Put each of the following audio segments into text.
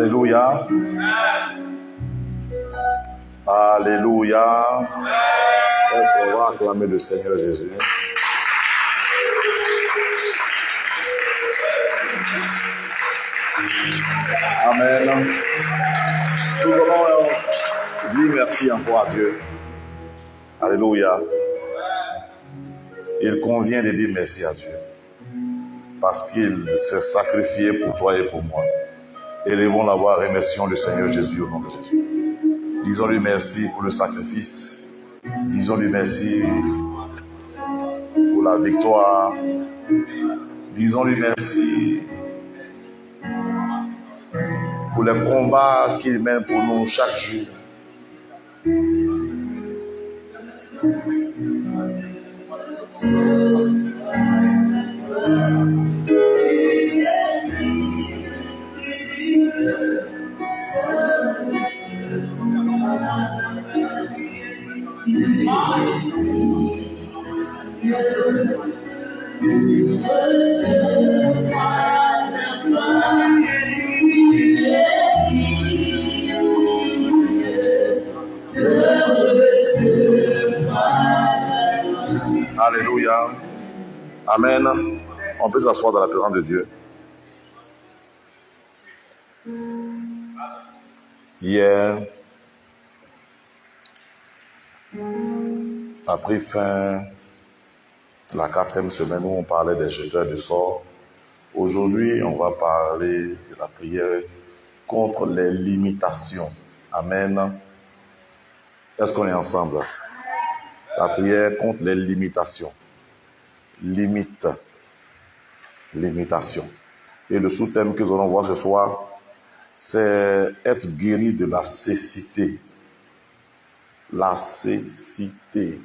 Alléluia. Alléluia. Est-ce qu'on va acclamer le Seigneur Jésus? Amen. Nous allons dire merci encore à Dieu. Alléluia. Il convient de dire merci à Dieu. Parce qu'il s'est sacrifié pour toi et pour moi. Élevons la voix, remercions le Seigneur Jésus au nom de Jésus. Disons-lui merci pour le sacrifice. Disons-lui merci pour la victoire. Disons-lui merci pour les combats qu'il mène pour nous chaque jour. Alléluia. Amen. On peut s'asseoir dans la présence de Dieu. Hier a pris fin la 4e semaine où on parlait des jeteurs de sorts. Aujourd'hui, on va parler de la prière contre les limitations. Amen. Est-ce qu'on est ensemble? La prière contre les limitations. Limitation. Et le sous-thème que nous allons voir ce soir, c'est être guéri de la cécité. La cécité.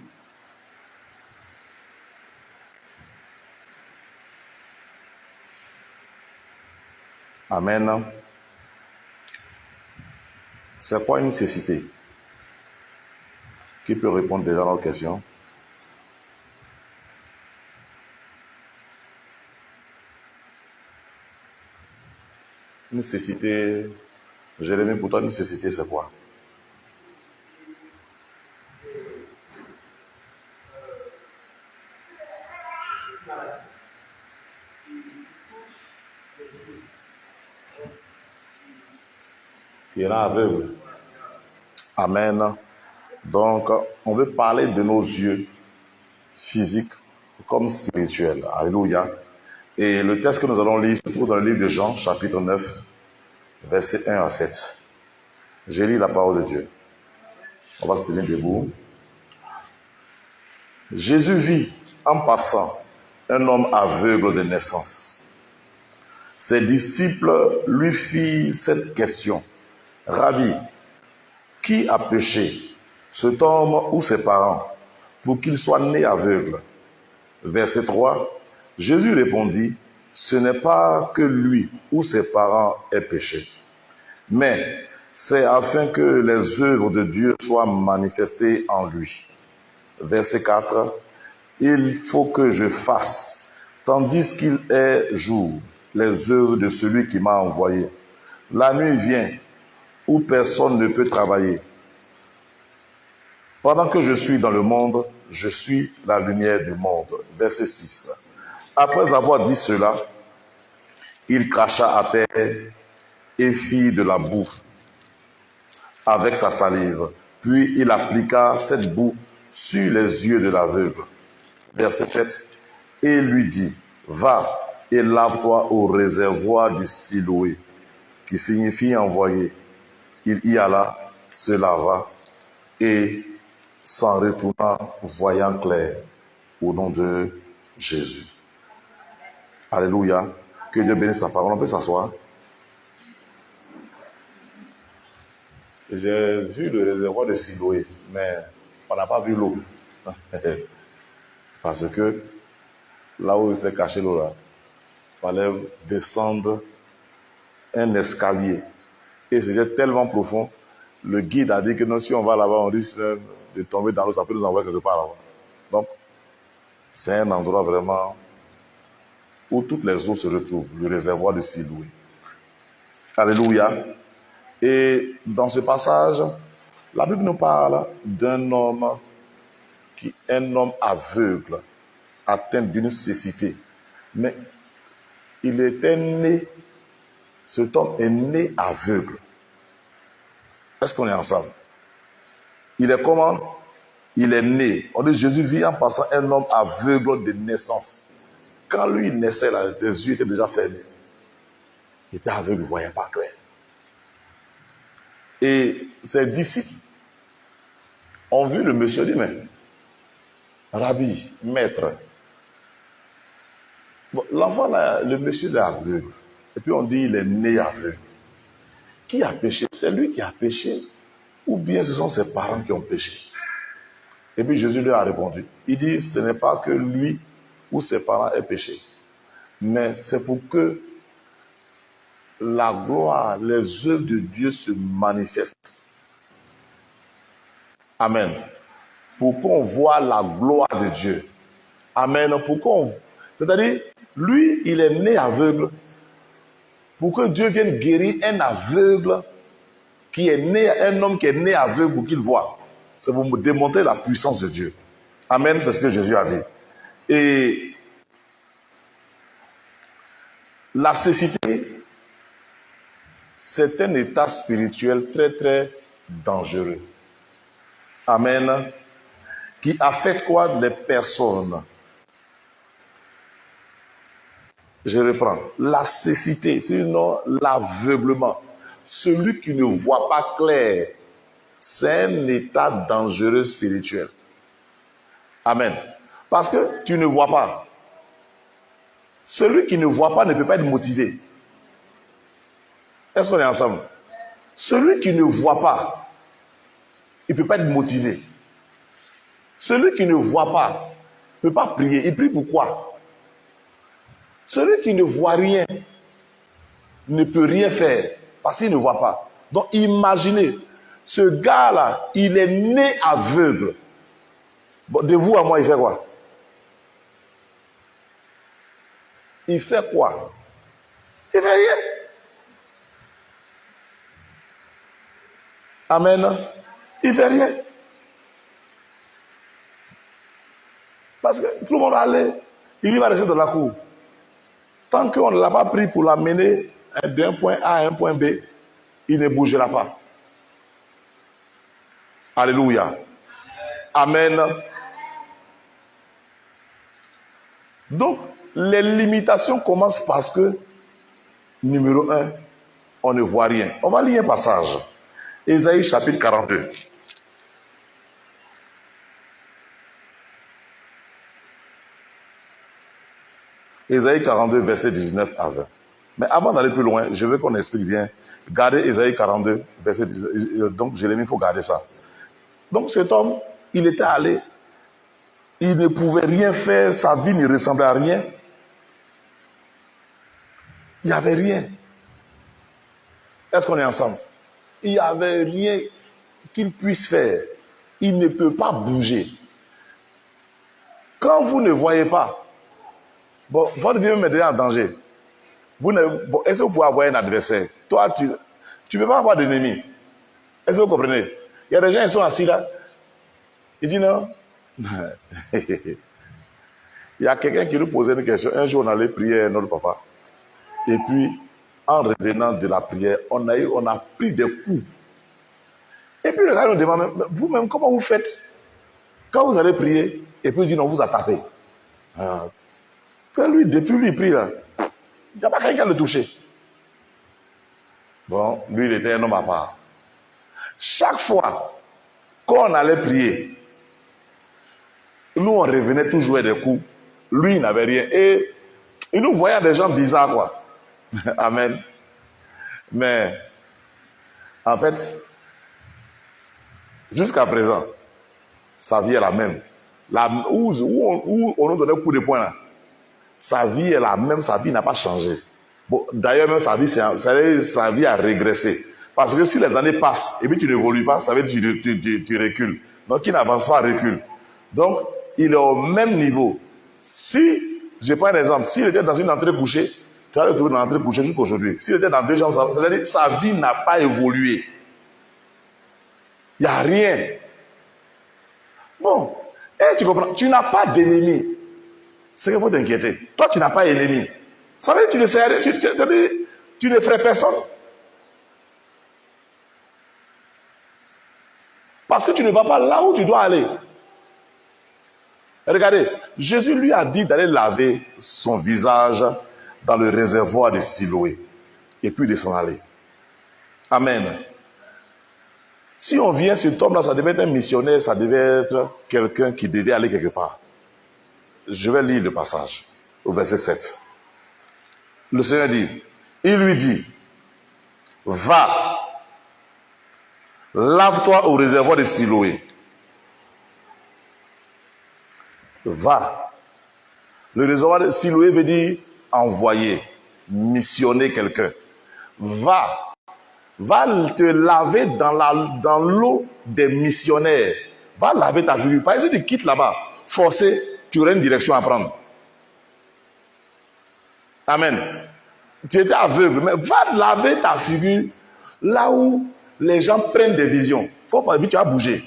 Amen. C'est quoi une cécité? Qui peut répondre déjà à notre question? Une cécité, Jérémie, pour toi, une cécité, c'est quoi? Qui est là aveugle. Amen. Donc, on veut parler de nos yeux physiques comme spirituels. Alléluia. Et le texte que nous allons lire se trouve dans le livre de Jean, chapitre 9, versets 1 à 7. J'ai lu la parole de Dieu. On va se tenir debout. Jésus vit en passant un homme aveugle de naissance. Ses disciples lui firent cette question. Rabbi, qui a péché, cet homme ou ses parents, pour qu'il soit né aveugle? Verset 3. Jésus répondit, ce n'est pas que lui ou ses parents aient péché, mais c'est afin que les œuvres de Dieu soient manifestées en lui. Verset 4. Il faut que je fasse, tandis qu'il est jour, les œuvres de celui qui m'a envoyé. La nuit vient, où personne ne peut travailler. Pendant que je suis dans le monde, je suis la lumière du monde. Verset 6. Après avoir dit cela, il cracha à terre et fit de la boue avec sa salive. Puis il appliqua cette boue sur les yeux de l'aveugle. Verset 7. Et lui dit, va et lave-toi au réservoir du Siloé, qui signifie envoyé. Il y alla, se lava et s'en retourna voyant clair au nom de Jésus. Alléluia. Que Dieu bénisse sa parole. On peut s'asseoir. J'ai vu le réservoir de Siloé, mais on n'a pas vu l'eau. Parce que là où il s'est caché l'eau, là, il fallait descendre un escalier. Et c'était tellement profond, le guide a dit que non, si on va là-bas, on risque de tomber dans l'eau, ça peut nous envoyer quelque part là-bas. Donc, c'est un endroit vraiment où toutes les eaux se retrouvent, le réservoir de Siloé. Alléluia. Et dans ce passage, la Bible nous parle d'un homme aveugle, atteint d'une cécité. Mais il était né, cet homme est né aveugle. Est-ce qu'on est ensemble? Il est comment? Il est né. On dit Jésus vit en passant un homme aveugle de naissance. Quand lui il naissait, là, les yeux étaient déjà fermés. Il était aveugle, il ne voyait pas clair. Et ses disciples ont vu le monsieur dit, mais Rabbi, maître, bon, l'enfant là, le monsieur est aveugle. Et puis on dit il est né aveugle. Qui a péché? C'est lui qui a péché ou bien ce sont ses parents qui ont péché? Et puis Jésus lui a répondu. Il dit ce n'est pas que lui ou ses parents aient péché, mais c'est pour que la gloire, les œuvres de Dieu se manifestent. Amen. Pour qu'on voit la gloire de Dieu. Amen. C'est-à-dire, lui, il est né aveugle. Pour que Dieu vienne guérir un aveugle qui est né, un homme qui est né aveugle pour qu'il voit. C'est pour me démontrer la puissance de Dieu. Amen, c'est ce que Jésus a dit. Et la cécité, c'est un état spirituel très, très dangereux. Amen. Qui affecte quoi? Les personnes. Je reprends. La cécité, sinon l'aveuglement. Celui qui ne voit pas clair, c'est un état dangereux spirituel. Amen. Parce que tu ne vois pas. Celui qui ne voit pas ne peut pas être motivé. Est-ce qu'on est ensemble? Celui qui ne voit pas, il ne peut pas être motivé. Celui qui ne voit pas ne peut pas prier. Il prie pourquoi? Celui qui ne voit rien ne peut rien faire parce qu'il ne voit pas. Donc imaginez, ce gars-là, il est né aveugle. Bon, de vous à moi, il fait quoi? Il fait quoi? Il fait rien. Amen. Il fait rien. Parce que tout le monde va aller, il va rester dans la cour. Tant qu'on ne l'a pas pris pour l'amener d'un point A à un point B, il ne bougera pas. Alléluia. Amen. Donc, les limitations commencent parce que, numéro 1, on ne voit rien. On va lire un passage. Ésaïe chapitre 42. Ésaïe 42, verset 19 à 20. Mais avant d'aller plus loin, je veux qu'on explique bien. Gardez Ésaïe 42, verset 19. Donc, je l'ai mis, il faut garder ça. Donc, cet homme, il était allé. Il ne pouvait rien faire. Sa vie ne ressemblait à rien. Il n'y avait rien. Est-ce qu'on est ensemble? Il n'y avait rien qu'il puisse faire. Il ne peut pas bouger. Quand vous ne voyez pas, bon, votre vie me met en danger. Est-ce que vous pouvez avoir un adversaire? Toi, tu ne peux pas avoir d'ennemi. Est-ce que vous comprenez? Il y a des gens qui sont assis là. Ils disent non. Il y a quelqu'un qui nous posait une question. Un jour, on allait prier notre papa. Et puis, en revenant de la prière, on a pris des coups. Et puis le gars nous demande, vous-même, comment vous faites quand vous allez prier? Et puis il dit, non, on vous a tapé. Lui, depuis lui, il prie là. Il n'y a pas quelqu'un qui le toucher. Bon, lui, il était un homme à part. Chaque fois qu'on allait prier, nous, on revenait toujours avec des coups. Lui, il n'avait rien. Et il nous voyait des gens bizarres, quoi. Amen. Mais, en fait, jusqu'à présent, sa vie est la même. Où on nous donnait un coup de poing là, sa vie est la même, sa vie n'a pas changé. Bon, d'ailleurs, même sa vie a régressé. Parce que si les années passent et puis tu n'évolues pas, ça veut dire que tu recules. Donc, qui n'avance pas recule. Donc, il est au même niveau. Si, je prends un exemple, s'il était dans une entrée couchée, Tu vas le trouver dans l'entrée couchée jusqu'aujourd'hui. S'il était dans 2 jambes, c'est-à-dire que sa vie n'a pas évolué. Il n'y a rien. Bon, et tu comprends, tu n'as pas d'ennemi. C'est qu'il faut t'inquiéter. Toi, tu n'as pas d'ennemi. Ça veut dire que tu ne sais, tu ne ferais personne. Parce que tu ne vas pas là où tu dois aller. Regardez, Jésus lui a dit d'aller laver son visage dans le réservoir de Siloé. Et puis de s'en aller. Amen. Si on vient sur cet homme-là, ça devait être un missionnaire, ça devait être quelqu'un qui devait aller quelque part. Je vais lire le passage au verset 7. Le Seigneur dit, il lui dit, va, lave-toi au réservoir de Siloé. Va. Le réservoir de Siloé veut dire envoyer, missionner quelqu'un. Va. Va te laver dans l'eau des missionnaires. Va laver ta figure. Par exemple, tu quittes là-bas, forcé, tu aurais une direction à prendre. Amen. Tu étais aveugle, mais va laver ta figure là où les gens prennent des visions. Faut pas dire tu as bougé.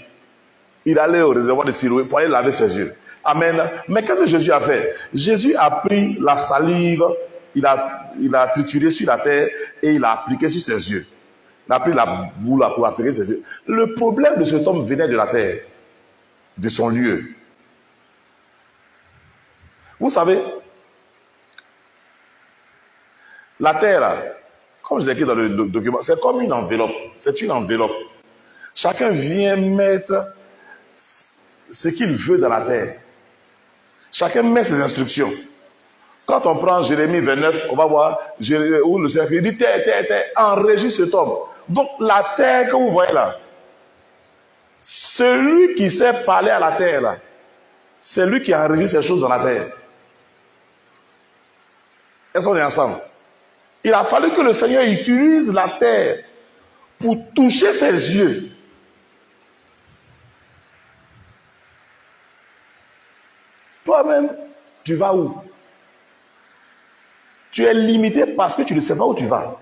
Il allait au réservoir de Siloé pour aller laver ses yeux. Amen. Mais qu'est-ce que Jésus a fait? Jésus a pris la salive, il a trituré sur la terre et il a appliqué sur ses yeux. Il a pris la boule pour appliquer ses yeux. Le problème de cet homme venait de la terre, de son lieu. Vous savez, la terre, comme je l'ai écrit dans le document, c'est comme une enveloppe. C'est une enveloppe. Chacun vient mettre ce qu'il veut dans la terre. Chacun met ses instructions. Quand on prend Jérémie 29, on va voir où le Seigneur dit terre, enregistre cet homme. Donc la terre que vous voyez là, celui qui sait parler à la terre là, c'est lui qui enregistre ces choses dans la terre. Est-ce qu'on est ensemble? Il a fallu que le Seigneur utilise la terre pour toucher ses yeux. Toi-même, tu vas où? Tu es limité parce que tu ne sais pas où tu vas.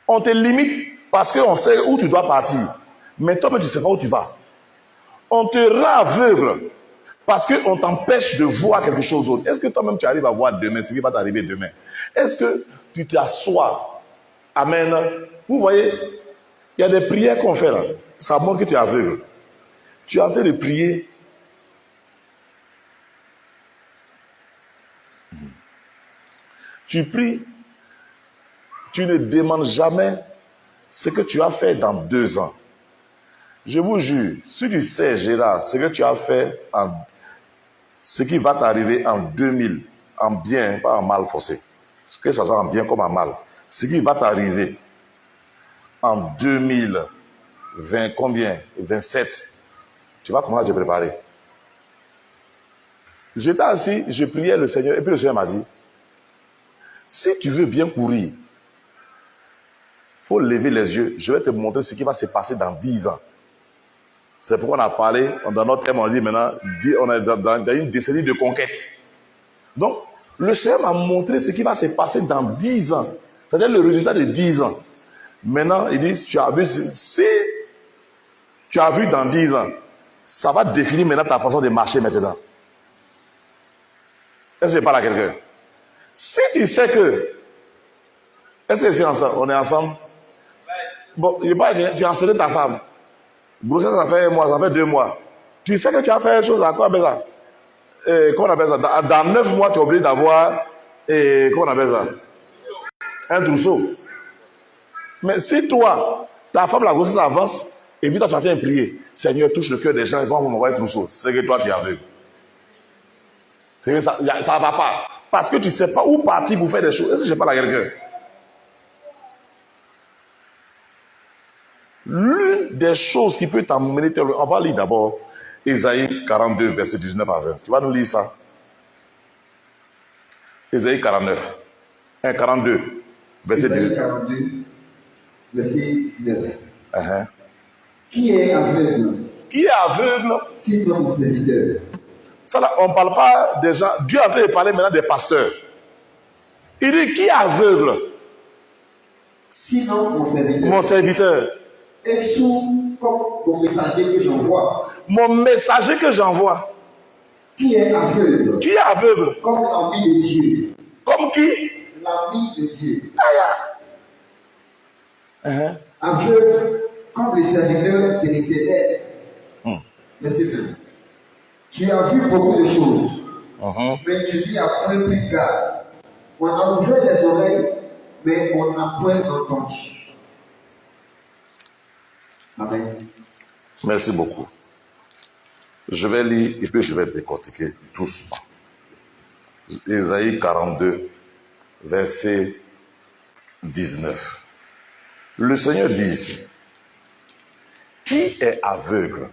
On te limite parce qu'on sait où tu dois partir. Mais toi-même, tu ne sais pas où tu vas. On te rend aveugle parce qu'on t'empêche de voir quelque chose d'autre. Est-ce que toi-même, tu arrives à voir demain ce qui va t'arriver demain? Est-ce que tu t'assois? Amen. Vous voyez, il y a des prières qu'on fait là. Ça montre que tu es aveugle. Tu es en train de prier. Tu pries, tu ne demandes jamais ce que tu as fait dans 2 ans. Je vous jure, si tu sais, Gérard, ce que tu as fait, ce qui va t'arriver en 2000, en bien, pas en mal forcé, que ça soit en bien comme en mal, ce qui va t'arriver en 2020, combien? 27, tu vas commencer à te préparer. J'étais assis, je priais le Seigneur, et puis le Seigneur m'a dit, si tu veux bien courir, il faut lever les yeux. Je vais te montrer ce qui va se passer dans 10 ans. C'est pourquoi on a parlé, dans notre thème, on dit maintenant, on est dans une décennie de conquête. Donc, le Seigneur m'a montré ce qui va se passer dans 10 ans. C'est-à-dire le résultat de 10 ans. Maintenant, il dit, tu as vu, si tu as vu dans 10 ans, ça va définir maintenant ta façon de marcher maintenant. Est-ce que je parle à quelqu'un? Si tu sais que, est-ce que c'est ensemble? On est ensemble? Bon, il pas que tu as enseigné ta femme. Grossesse, ça fait 1 mois, ça fait 2 mois. Tu sais que tu as fait une chose à quoi on appelle ça? Comment on appelle ça? Dans 9 mois, tu es obligé d'avoir, comment on appelle ça? Un trousseau. Mais si toi, ta femme, la grossesse avance, et puis toi, tu as fait une prière. Seigneur, touche le cœur des gens, ils vont m'envoyer un trousseau. C'est que toi, tu es aveugle. Ça ne va pas. Parce que tu ne sais pas où partir pour faire des choses. Est-ce que je parle à quelqu'un? L'une des choses qui peut t'emmener, on va lire d'abord Ésaïe 42, verset 19 à 20. Tu vas nous lire ça? Ésaïe 49, 42, verset 19. 42, verset 19. Qui est aveugle? Qui est aveugle? Si ton serviteur. Ça là, on ne parle pas des gens. Dieu est en train de parler maintenant des pasteurs. Il dit, qui est aveugle? Sinon, Mon serviteur. Et sous comme messager que j'envoie. Mon messager que j'envoie. Qui est aveugle? Qui est aveugle? Comme l'ami de Dieu. Comme qui? L'ami de Dieu. Aveugle comme le serviteur de l'Éternel. Laissez-le. Tu as vu beaucoup de choses. Mais tu dis à point pris garde. On a ouvert les oreilles, mais on n'a point entendu. Amen. Merci beaucoup. Je vais lire et puis je vais décortiquer doucement. Ésaïe 42, verset 19. Le Seigneur dit ici, qui est aveugle?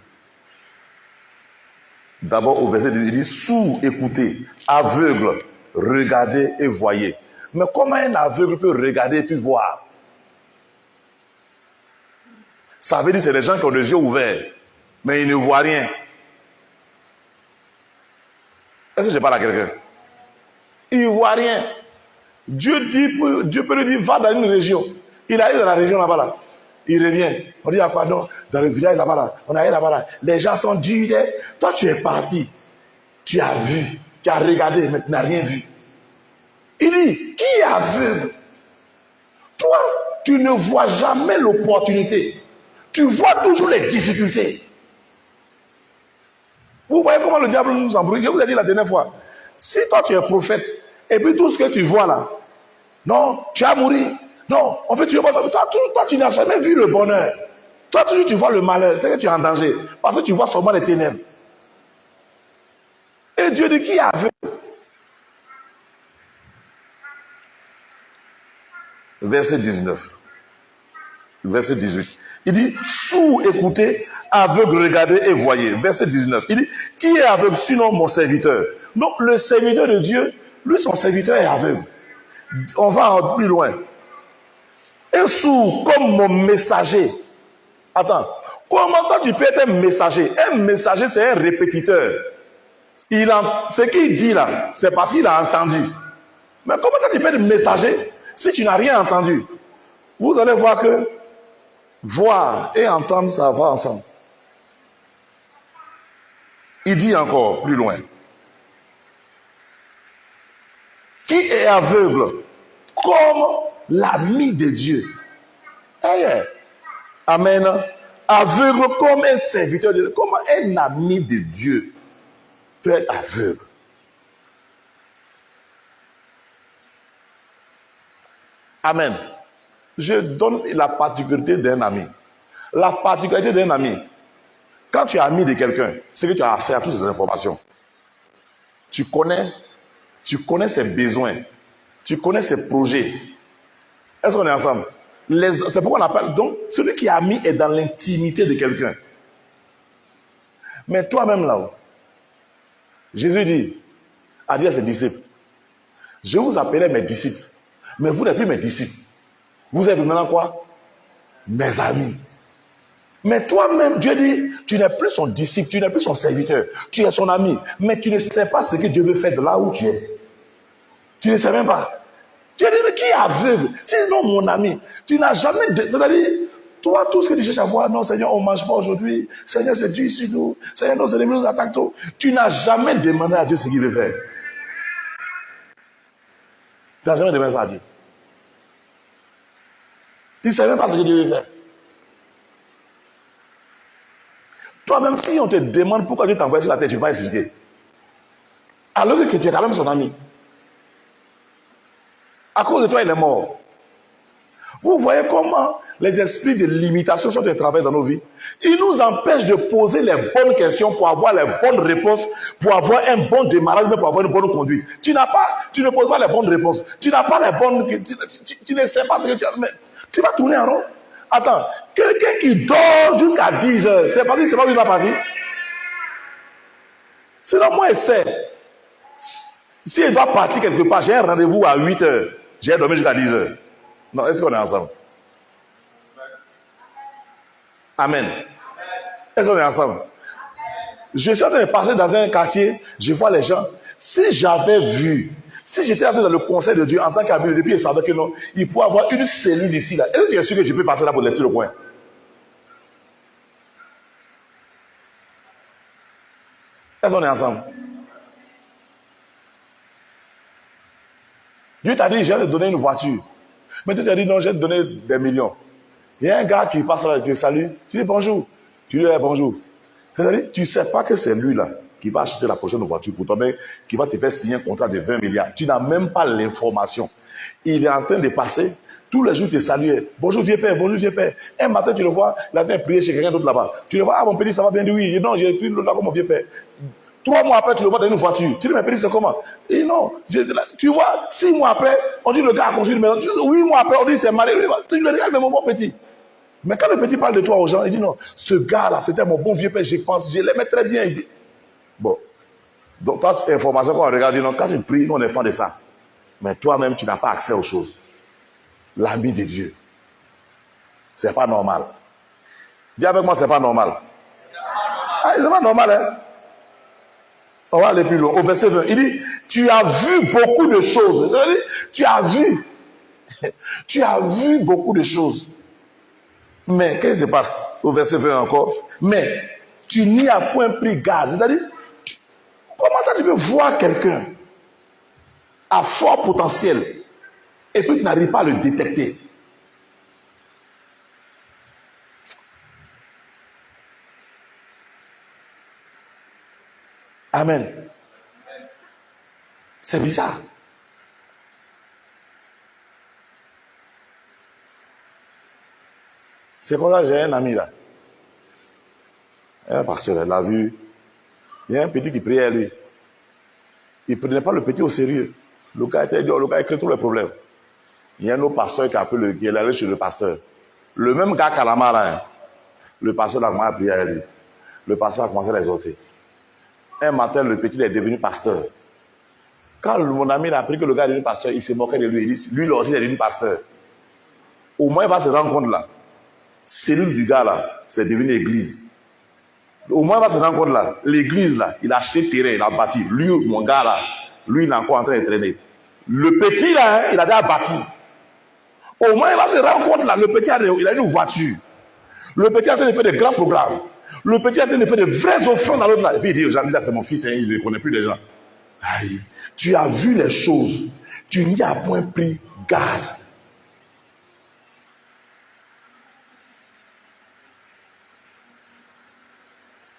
D'abord au verset 2, il dit sourd, écoutez, aveugle, regardez et voyez. Mais comment un aveugle peut regarder et puis voir? Ça veut dire que c'est des gens qui ont les yeux ouverts, mais ils ne voient rien. Est-ce que je parle à quelqu'un? Il ne voit rien. Dieu peut lui dire, va dans une région. Il arrive dans la région là-bas. Là. Il revient. On dit, ah pardon, dans le village là-bas. Là. On arrive là-bas. Là. Les gens sont durs. Toi, tu es parti. Tu as vu. Tu as regardé, mais tu n'as rien vu. Il dit, qui est aveugle? Toi, tu ne vois jamais l'opportunité. Tu vois toujours les difficultés. Vous voyez comment le diable nous embrouille. Je vous ai dit la dernière fois. Si toi tu es prophète, et puis tout ce que tu vois là, non, tu as mouru. Non, en fait, toi, tu n'as jamais vu le bonheur. Toi, toujours tu vois le malheur. C'est que tu es en danger. Parce que tu vois seulement les ténèbres. Et Dieu dit, qui est aveugle? Verset 19. Verset 18. Il dit, sourd, écoutez, aveugle, regardez et voyez. Verset 19. Il dit, qui est aveugle sinon mon serviteur? Non, le serviteur de Dieu, lui, son serviteur est aveugle. On va plus loin. Et sourd comme mon messager. Attends, comment toi tu peux être un messager? Un messager, c'est un répétiteur. Ce qu'il dit là, c'est parce qu'il a entendu. Mais comment toi tu peux être messager si tu n'as rien entendu? Vous allez voir que voir et entendre, ça va ensemble. Il dit encore plus loin. Qui est aveugle comme l'ami de Dieu? Amen. Aveugle comme un serviteur de Dieu. Comment un ami de Dieu peut être aveugle? Amen. Je donne la particularité d'un ami. La particularité d'un ami, quand tu es ami de quelqu'un, c'est que tu as accès à toutes ces informations. Tu connais ses besoins. Tu connais ses projets. Est-ce qu'on est ensemble? C'est pourquoi on appelle. Donc, celui qui est ami est dans l'intimité de quelqu'un. Mais toi-même là-haut, Jésus a dit à ses disciples, je vous appelais mes disciples, mais vous n'êtes plus mes disciples. Vous êtes maintenant quoi? Mes amis. Mais toi-même, Dieu dit, tu n'es plus son disciple, tu n'es plus son serviteur, tu es son ami, mais tu ne sais pas ce que Dieu veut faire de là où tu es. Tu ne sais même pas. Dieu dit, mais qui est aveugle? Sinon mon ami, tu n'as jamais... C'est-à-dire, toi, tout ce que tu cherches à voir, non Seigneur, on ne mange pas aujourd'hui, Seigneur, c'est Dieu ici, nous, Seigneur, nos ennemis nous attaquent tout. Tu n'as jamais demandé à Dieu ce qu'il veut faire. Tu n'as jamais demandé ça à Dieu. Tu ne sais même pas ce que Dieu veut faire. Toi-même, si on te demande pourquoi Dieu t'envoie sur la terre, tu ne peux pas expliquer. Alors que tu es quand même son ami. À cause de toi, il est mort. Vous voyez comment les esprits de limitation sont en travail dans nos vies. Ils nous empêchent de poser les bonnes questions pour avoir les bonnes réponses, pour avoir un bon démarrage, pour avoir une bonne conduite. Tu ne poses pas les bonnes réponses. Tu n'as pas les bonnes... Tu ne sais pas ce que tu as... Mais tu vas tourner en rond. Attends, quelqu'un qui dort jusqu'à 10 heures, c'est parce que c'est pas où il va partir. Sinon, moi, je sais. Si il doit partir quelque part, j'ai un rendez-vous à 8 heures. J'ai dormi jusqu'à 10 heures. Non, est-ce qu'on est ensemble? Amen. Est-ce qu'on est ensemble? Je suis en train de passer dans un quartier, je vois les gens. Si j'avais vu, Si j'étais entré dans le conseil de Dieu en tant qu'ami, depuis il savait que non, il pourrait avoir une cellule ici, là. Et bien sûr que je peux passer là pour laisser le coin. Est-ce qu'on est ensemble? Dieu t'a dit, je vais te donner une voiture. Mais tu t'as dit, non, je vais te donner des millions. Il y a un gars qui passe là, tu salut, tu dis bonjour. Tu dis bonjour. C'est-à-dire, tu ne sais pas que c'est lui là qui va acheter la prochaine voiture pour toi, mais qui va te faire signer un contrat de 20 milliards. Tu n'as même pas l'information. Il est en train de passer. Tous les jours, il te salue. Bonjour, vieux père, bonjour, vieux père. Un matin, tu le vois, il a fait prier chez quelqu'un d'autre là-bas. Tu le vois, ah, mon petit, ça va bien? Oui, non, j'ai pris là comme mon vieux père. 3 mois après, tu le vois dans une voiture. Tu dis, mais petit, c'est comment? Et non, tu vois, 6 mois après, on dit le gars a construit une maison. 8 mois après, on dit c'est marié. Tu le regardes, mais mon bon petit. Mais quand le petit parle de toi aux gens, il dit non, ce gars-là, c'était mon bon vieux père, je pense, je l'aimais très bien. Il dit, bon, donc, toi, cette information qu'on regarde, non, quand tu pries, nous, on est fan de ça. Mais toi-même, tu n'as pas accès aux choses. L'ami de Dieu. C'est pas normal. Dis avec moi, c'est pas normal. Ah, c'est pas normal, hein? On va aller plus loin. Au verset 20, il dit, tu as vu beaucoup de choses. Tu as vu beaucoup de choses. Mais qu'est-ce qui se passe au verset 20 encore? Mais tu n'y as point pris garde. C'est-à-dire, comment tu peux voir quelqu'un à fort potentiel et puis tu n'arrives pas à le détecter? Amen. C'est bizarre. C'est comme là, j'ai un ami là. Un pasteur, il l'a vu. Il y a un petit qui priait à lui. Il ne prenait pas le petit au sérieux. Le gars était dur, le gars écrit tous les problèmes. Il y a un autre pasteur qui est allé chez le pasteur. Le même gars Calamar là, hein. Le pasteur a commencé à prier à lui. Le pasteur a commencé à l'exhorter. Un matin, le petit est devenu pasteur. Quand mon ami a appris que le gars est devenu pasteur, il s'est moqué de lui. Il dit, lui aussi, il est devenu pasteur. Au moins, il va se rendre compte là. Cellule du gars là, c'est devenu église. Au moins, il va se rendre compte là. L'église là, il a acheté terrain, il a bâti. Lui, mon gars là, lui, il est encore en train de traîner. Le petit là, hein, il a déjà bâti. Au moins, il va se rendre compte là. Le petit, il a une voiture. Le petit est en train de faire des grands programmes. Le petit est en train de faire de vraies offrandes dans l'autre là. Et puis il dit aux gens, là, c'est mon fils, hein, il ne connaît plus les gens. Aïe, tu as vu les choses. Tu n'y as point pris garde.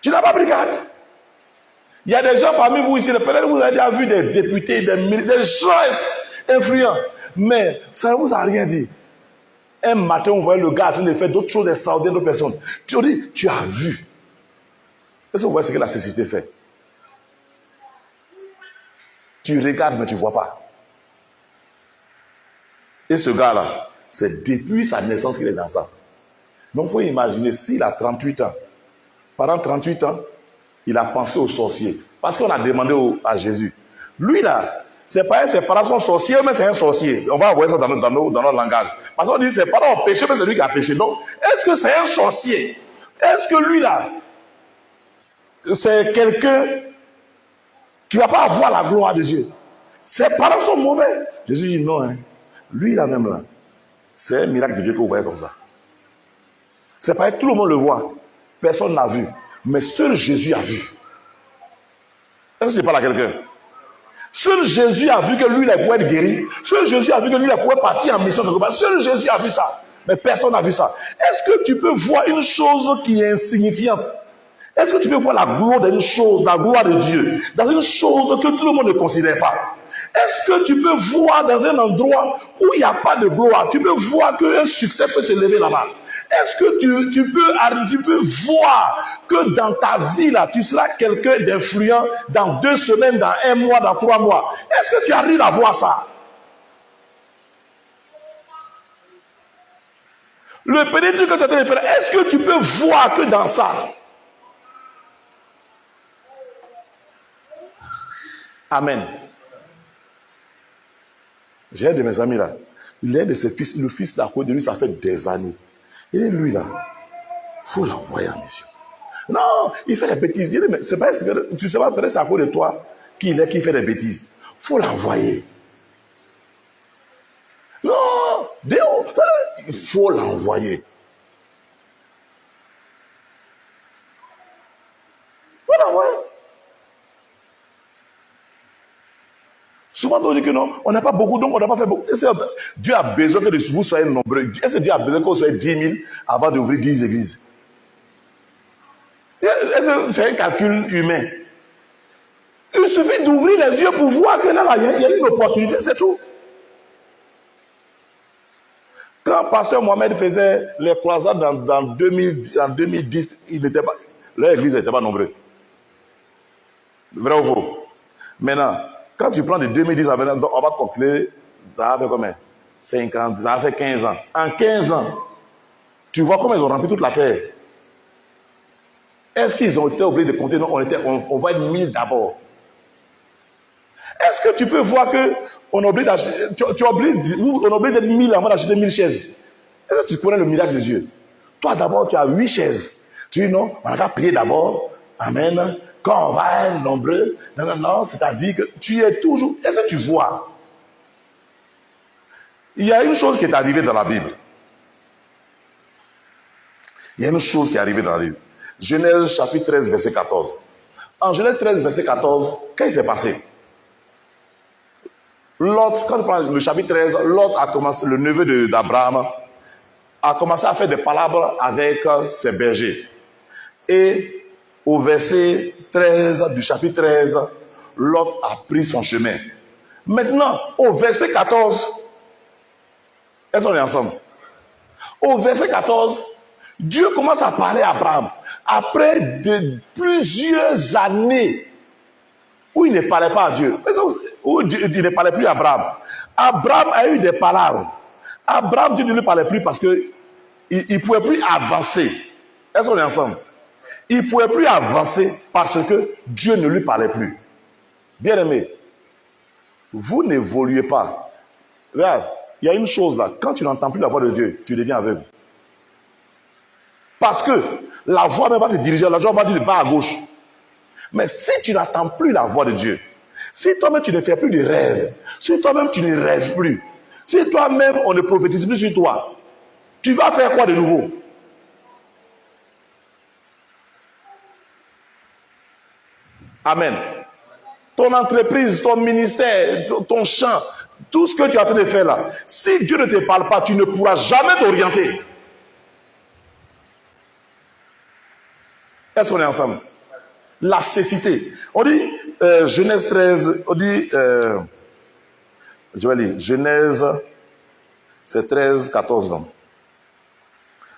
Tu n'as pas pris garde. Il y a des gens parmi vous ici, peut-être vous avez déjà vu des députés, des gens influents, mais ça ne vous a rien dit. Un matin, on voyait le gars en train de faire d'autres choses extraordinaires d'autres personnes. Tu as dit, tu as vu. Est-ce que vous voyez ce que la cécité fait? Tu regardes, mais tu ne vois pas. Et ce gars-là, c'est depuis sa naissance qu'il est dans ça. Donc, il faut imaginer, s'il a 38 ans, pendant 38 ans, il a pensé aux sorciers. Parce qu'on a demandé à Jésus. Lui, là, ses parents sont sorciers, mais c'est un sorcier. On va voir ça dans notre langage. Parce qu'on dit ses parents ont péché, mais c'est lui qui a péché. Donc, est-ce que c'est un sorcier? Est-ce que lui, là, c'est quelqu'un qui ne va pas avoir la gloire de Dieu? Ses parents sont mauvais. Jésus dit non, hein. Lui, là même, là, c'est un miracle de Dieu que vous voyez comme ça. C'est pareil, tout le monde le voit. Personne n'a vu. Mais seul Jésus a vu. Est-ce que je parle à quelqu'un? Seul Jésus a vu que lui, il pouvait être guéri. Seul Jésus a vu que lui, il pouvait partir en mission quelque part. Seul Jésus a vu ça. Mais personne n'a vu ça. Est-ce que tu peux voir une chose qui est insignifiante? Est-ce que tu peux voir la gloire d'une chose, la gloire de Dieu, dans une chose que tout le monde ne considère pas? Est-ce que tu peux voir dans un endroit où il n'y a pas de gloire, tu peux voir qu'un succès peut se lever là-bas? Est-ce que tu peux voir que dans ta vie, là, tu seras quelqu'un d'influent dans 2 semaines, dans 1 mois, dans 3 mois? Est-ce que tu arrives à voir ça? Le petit truc que tu as train de faire, est-ce que tu peux voir que dans ça? Amen. J'ai un de mes amis là, l'un de ses fils, le fils d'à côté de lui, ça fait des années. Et lui là, il faut l'envoyer en mission. Non, il fait des bêtises. Mais c'est pas, tu sais pas, peut-être c'est à cause de toi qui fait des bêtises. Il faut l'envoyer. Il faut l'envoyer. Il faut l'envoyer. Souvent, on dit que non, on n'a pas beaucoup, donc on n'a pas fait beaucoup. Dieu a besoin que vous soyez nombreux. Est-ce que Dieu a besoin que vous soyez 10 000 avant d'ouvrir 10 églises? Est-ce que c'est un calcul humain? Il suffit d'ouvrir les yeux pour voir que là, il y a une opportunité, c'est tout. Quand Pasteur Mohamed faisait les croisades en 2010, leur église n'était pas nombreuse. Vrai ou faux? Maintenant, quand tu prends de 2010 à maintenant, on va calculer, ça a fait combien? 50, ça a fait 15 ans. En 15 ans, tu vois comment ils ont rempli toute la terre. Est-ce qu'ils ont été obligés de compter? Non, on va être 1000 d'abord. Est-ce que tu peux voir que on oublie d'être 1000 avant d'acheter 1000 chaises? Est-ce que tu connais le miracle de Dieu? Toi d'abord, tu as 8 chaises. Tu dis non, on va prier d'abord. Amen. Quand on va être nombreux, non, c'est-à-dire que tu es toujours... Est-ce que tu vois? Il y a une chose qui est arrivée dans la Bible. Il y a une chose qui est arrivée dans la Bible. Genèse chapitre 13, verset 14. En Genèse 13, verset 14, qu'est-ce qui s'est passé? Lot, quand tu prends le chapitre 13, Lot a commencé, le neveu d'Abraham, a commencé à faire des palabres avec ses bergers. Et au verset 13 du chapitre 13, Lot a pris son chemin. Maintenant, au verset 14, est-ce qu'on est ensemble? Au verset 14, Dieu commence à parler à Abraham. Après plusieurs années où il ne parlait pas à Dieu, où il ne parlait plus à Abraham. Abraham a eu des palabres. Abraham, Dieu ne lui parlait plus parce qu'il ne pouvait plus avancer. Est-ce qu'on est ensemble? Il ne pouvait plus avancer parce que Dieu ne lui parlait plus. Bien-aimé, vous n'évoluez pas. Regarde, il y a une chose là. Quand tu n'entends plus la voix de Dieu, tu deviens aveugle. Parce que la voix même va te diriger, la voix va dire va à gauche. Mais si tu n'entends plus la voix de Dieu, si toi-même tu ne fais plus de rêves, si toi-même tu ne rêves plus, si toi-même on ne prophétise plus sur toi, tu vas faire quoi de nouveau? Amen. Ton entreprise, ton ministère, ton champ, tout ce que tu es en train de faire là, si Dieu ne te parle pas, tu ne pourras jamais t'orienter. Est-ce qu'on est ensemble? La cécité. On dit, Genèse 13, on dit, je vais lire, Genèse, c'est 13, 14, non?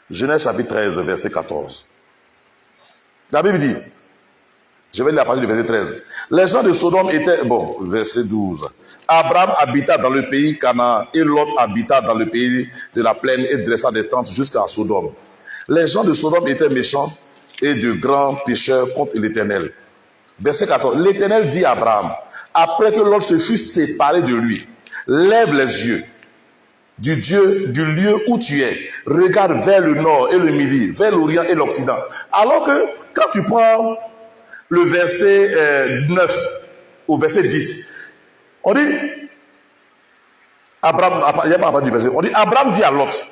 Genèse chapitre 13, verset 14. La Bible dit, je vais lire à partir du verset 13. Les gens de Sodome étaient, bon, verset 12. Abraham habita dans le pays Canaan et Lot habita dans le pays de la plaine et dressa des tentes jusqu'à Sodome. Les gens de Sodome étaient méchants et de grands pécheurs contre l'Éternel. Verset 14. L'Éternel dit à Abraham, après que Lot se fut séparé de lui, lève les yeux du lieu où tu es, regarde vers le nord et le midi, vers l'orient et l'occident. Alors que quand tu prends le verset 9 au verset 10, on dit Abraham dit à Lot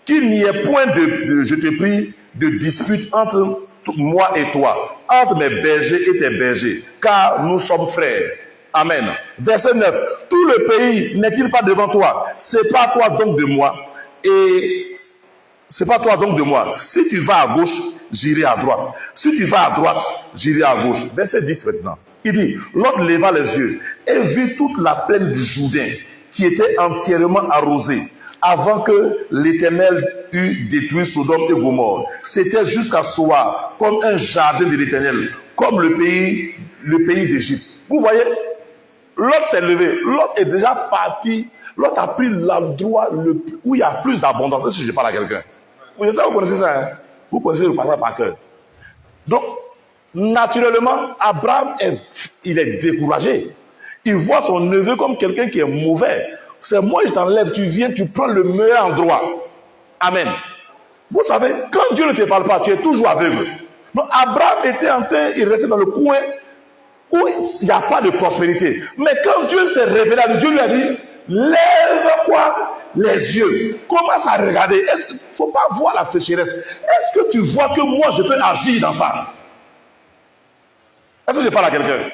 qu'il n'y ait point je te prie, de dispute entre moi et toi, entre mes bergers et tes bergers, car nous sommes frères. Amen. Verset 9. Tout le pays n'est-il pas devant toi? Sépare-toi donc de moi. Et sépare-toi donc de moi. Si tu vas à gauche, j'irai à droite. Si tu vas à droite, j'irai à gauche. Verset 10 maintenant. Il dit, Lot leva les yeux et vit toute la plaine du Jourdain qui était entièrement arrosée avant que l'Éternel eût détruit Sodome et Gomorrhe. C'était jusqu'à Soar, comme un jardin de l'Éternel, comme le pays d'Égypte. Vous voyez, Lot s'est levé. Lot est déjà parti. Lot a pris l'endroit où il y a plus d'abondance. Si je parle à quelqu'un. Vous connaissez ça, hein? Vous connaissez le passage par cœur. Donc, naturellement, Abraham il est découragé. Il voit son neveu comme quelqu'un qui est mauvais. C'est moi, je t'enlève, tu viens, tu prends le meilleur endroit. Amen. Vous savez, quand Dieu ne te parle pas, tu es toujours aveugle. Donc, Abraham était en train, il restait dans le coin où il n'y a pas de prospérité. Mais quand Dieu s'est révélé à lui, Dieu lui a dit, lève quoi les yeux. Commence à regarder. Il ne faut pas voir la sécheresse. Est-ce que tu vois que moi, je peux agir dans ça? Est-ce que je parle à quelqu'un?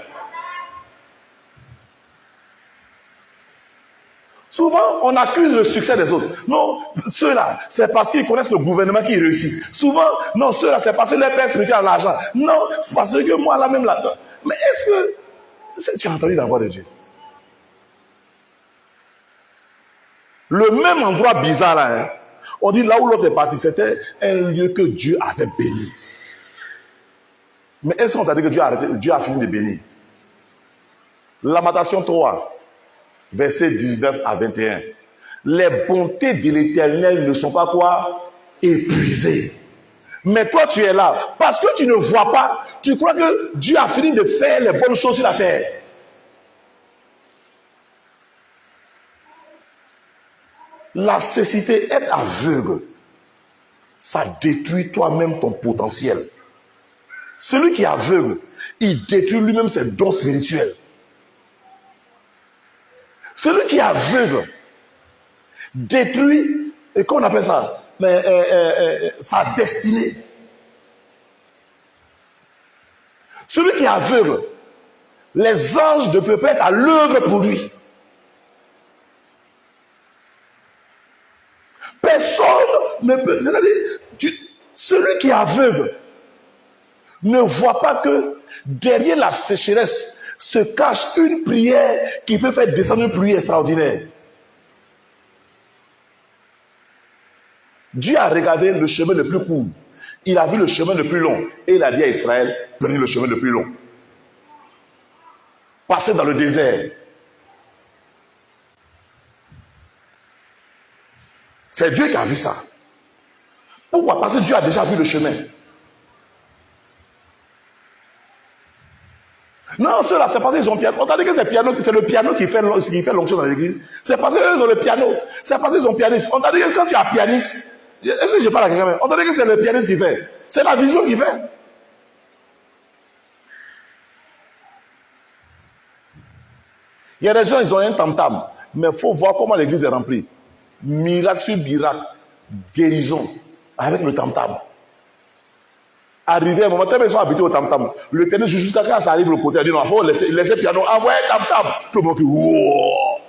Souvent, on accuse le succès des autres. Non, ceux-là, c'est parce qu'ils connaissent le gouvernement qui réussissent. Souvent, non, ceux-là, c'est parce que les pères spirituels ont l'argent. Non, c'est parce que moi, là même, là. Mais est-ce que tu as entendu la voix de Dieu? Le même endroit bizarre là, hein, on dit là où l'autre est parti, c'était un lieu que Dieu avait béni. Mais est-ce qu'on t'a dit que Dieu a fini de bénir? Lamentation 3, versets 19 à 21. Les bontés de l'Éternel ne sont pas quoi? Épuisées. Mais toi, tu es là. Parce que tu ne vois pas, tu crois que Dieu a fini de faire les bonnes choses sur la terre. La cécité, être aveugle, ça détruit toi-même ton potentiel. Celui qui est aveugle, il détruit lui-même ses dons spirituels. Celui qui est aveugle détruit, et comment on appelle ça? Sa destinée. Celui qui est aveugle, les anges ne peuvent pas être à l'œuvre pour lui. Personne ne peut. C'est-à-dire, celui qui est aveugle ne voit pas que derrière la sécheresse se cache une prière qui peut faire descendre une pluie extraordinaire. Dieu a regardé le chemin le plus court. Il a vu le chemin le plus long. Et il a dit à Israël, prenez le chemin le plus long. Passez dans le désert. C'est Dieu qui a vu ça. Pourquoi? Parce que Dieu a déjà vu le chemin. Non, ceux-là, c'est parce qu'ils ont piano. On t'a dit que c'est le piano qui fait l'onction dans l'église. C'est parce qu'eux ont le piano. C'est parce qu'ils ont pianiste. On t'a dit que quand tu as pianiste, est-ce que je parle à quelqu'un? On t'a dit que c'est le pianiste qui fait. C'est la vision qui fait. Il y a des gens, ils ont un tam-tam. Mais il faut voir comment l'église est remplie. Miracle sur miracle. Guérison. Avec le tam-tam. Arrivé à un moment, tellement ils sont habitués au tam-tam. Le pianiste, jusqu'à quand ça arrive le côté, il dit non, il faut laisser le piano. Envoyez tam-tam. Tout le monde dit, wow.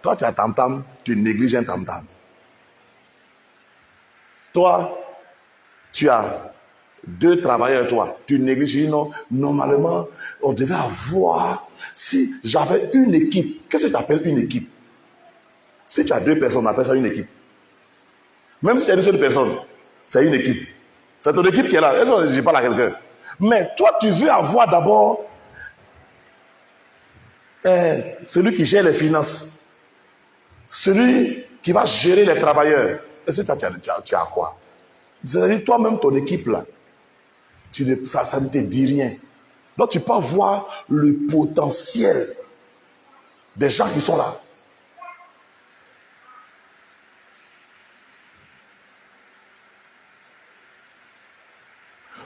Toi, tu as tam-tam, tu négliges un tam-tam. Toi, tu as 2 travailleurs, toi. Tu négliges, non, normalement, on devait avoir, si j'avais une équipe, qu'est-ce que tu appelles une équipe? Si tu as 2 personnes, on appelle ça une équipe. Même si tu as une seule personne, c'est une équipe. C'est ton équipe qui est là. Est-ce que je parle à quelqu'un? Mais toi, tu veux avoir d'abord celui qui gère les finances. Celui qui va gérer les travailleurs. Est-ce que tu as quoi? C'est-à-dire, toi-même, ton équipe là, ça ne te dit rien. Donc, tu peux voir le potentiel des gens qui sont là.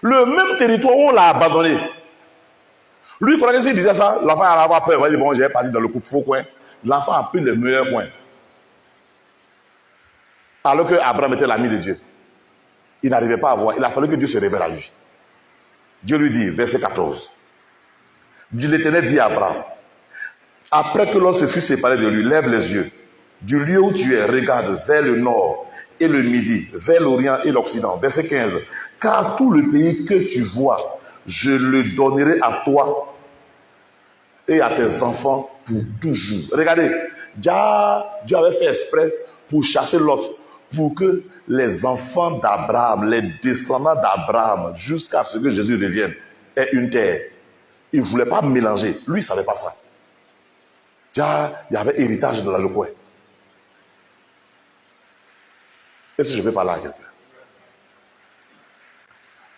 Le même territoire où on l'a abandonné. Lui, quand il disait ça, l'enfant allait avoir peur. Il dit, bon, j'ai parti dans le faux coin. L'enfant a pris le meilleur coin. Alors que Abraham était l'ami de Dieu. Il n'arrivait pas à voir. Il a fallu que Dieu se révèle à lui. Dieu lui dit, verset 14. L'Éternel dit à Abraham, après que l'on se fut séparé de lui, lève les yeux. Du lieu où tu es, regarde vers le nord et le midi, vers l'Orient et l'Occident. Verset 15. Car tout le pays que tu vois, je le donnerai à toi et à tes enfants pour toujours. Regardez, Dieu avait fait exprès pour chasser Lot, pour que les enfants d'Abraham, les descendants d'Abraham, jusqu'à ce que Jésus revienne, aient une terre. Il ne voulait pas mélanger. Lui, il ne savait pas ça. Il y avait héritage dans le coin. Est-ce que je peux parler à quelqu'un?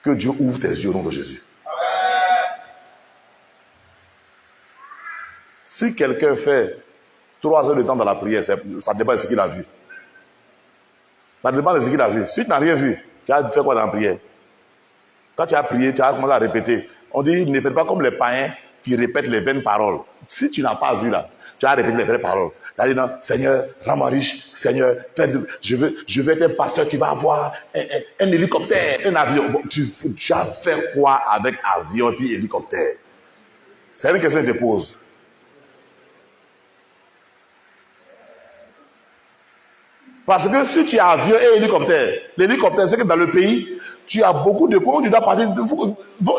Que Dieu ouvre tes yeux au nom de Jésus. Si quelqu'un fait 3 heures de temps dans la prière, ça dépend de ce qu'il a vu. Ça dépend de ce qu'il a vu. Si tu n'as rien vu, tu as fait quoi dans la prière? Quand tu as prié, tu as commencé à répéter. On dit, ne faites pas comme les païens qui répètent les vaines paroles. Si tu n'as pas vu là, Tu as répété les vraies paroles. Tu as dit non, Seigneur, rends-moi riche. Seigneur, je veux être un pasteur qui va avoir un hélicoptère, un avion. Bon, tu as fait quoi avec avion et puis hélicoptère? C'est une question que je te pose. Parce que si tu as avion et hélicoptère, l'hélicoptère, c'est que dans le pays, tu as beaucoup de points où tu dois partir. Il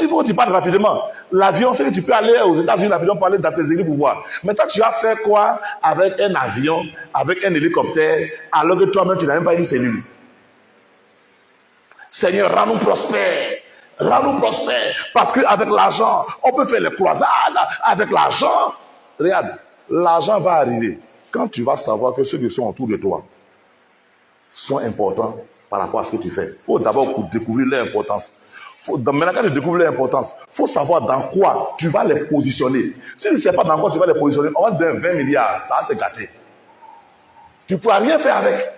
faut que tu partes rapidement. L'avion, c'est que tu peux aller aux États-Unis rapidement pour aller dans tes églises pour voir. Mais toi, tu vas faire quoi avec un avion, avec un hélicoptère, alors que toi-même, tu n'as même pas une cellule? Seigneur, rends-nous prospères. Rends-nous prospères. Parce qu'avec l'argent, on peut faire les croisades. Avec l'argent, regarde, l'argent va arriver quand tu vas savoir que ceux qui sont autour de toi sont importants par rapport à ce que tu fais. Il faut d'abord découvrir leur importance. Maintenant, quand tu découvres leur importance, il faut savoir dans quoi tu vas les positionner. Si tu ne sais pas dans quoi tu vas les positionner, on va te donner 20 milliards, ça va se gâter. Tu ne pourras rien faire avec.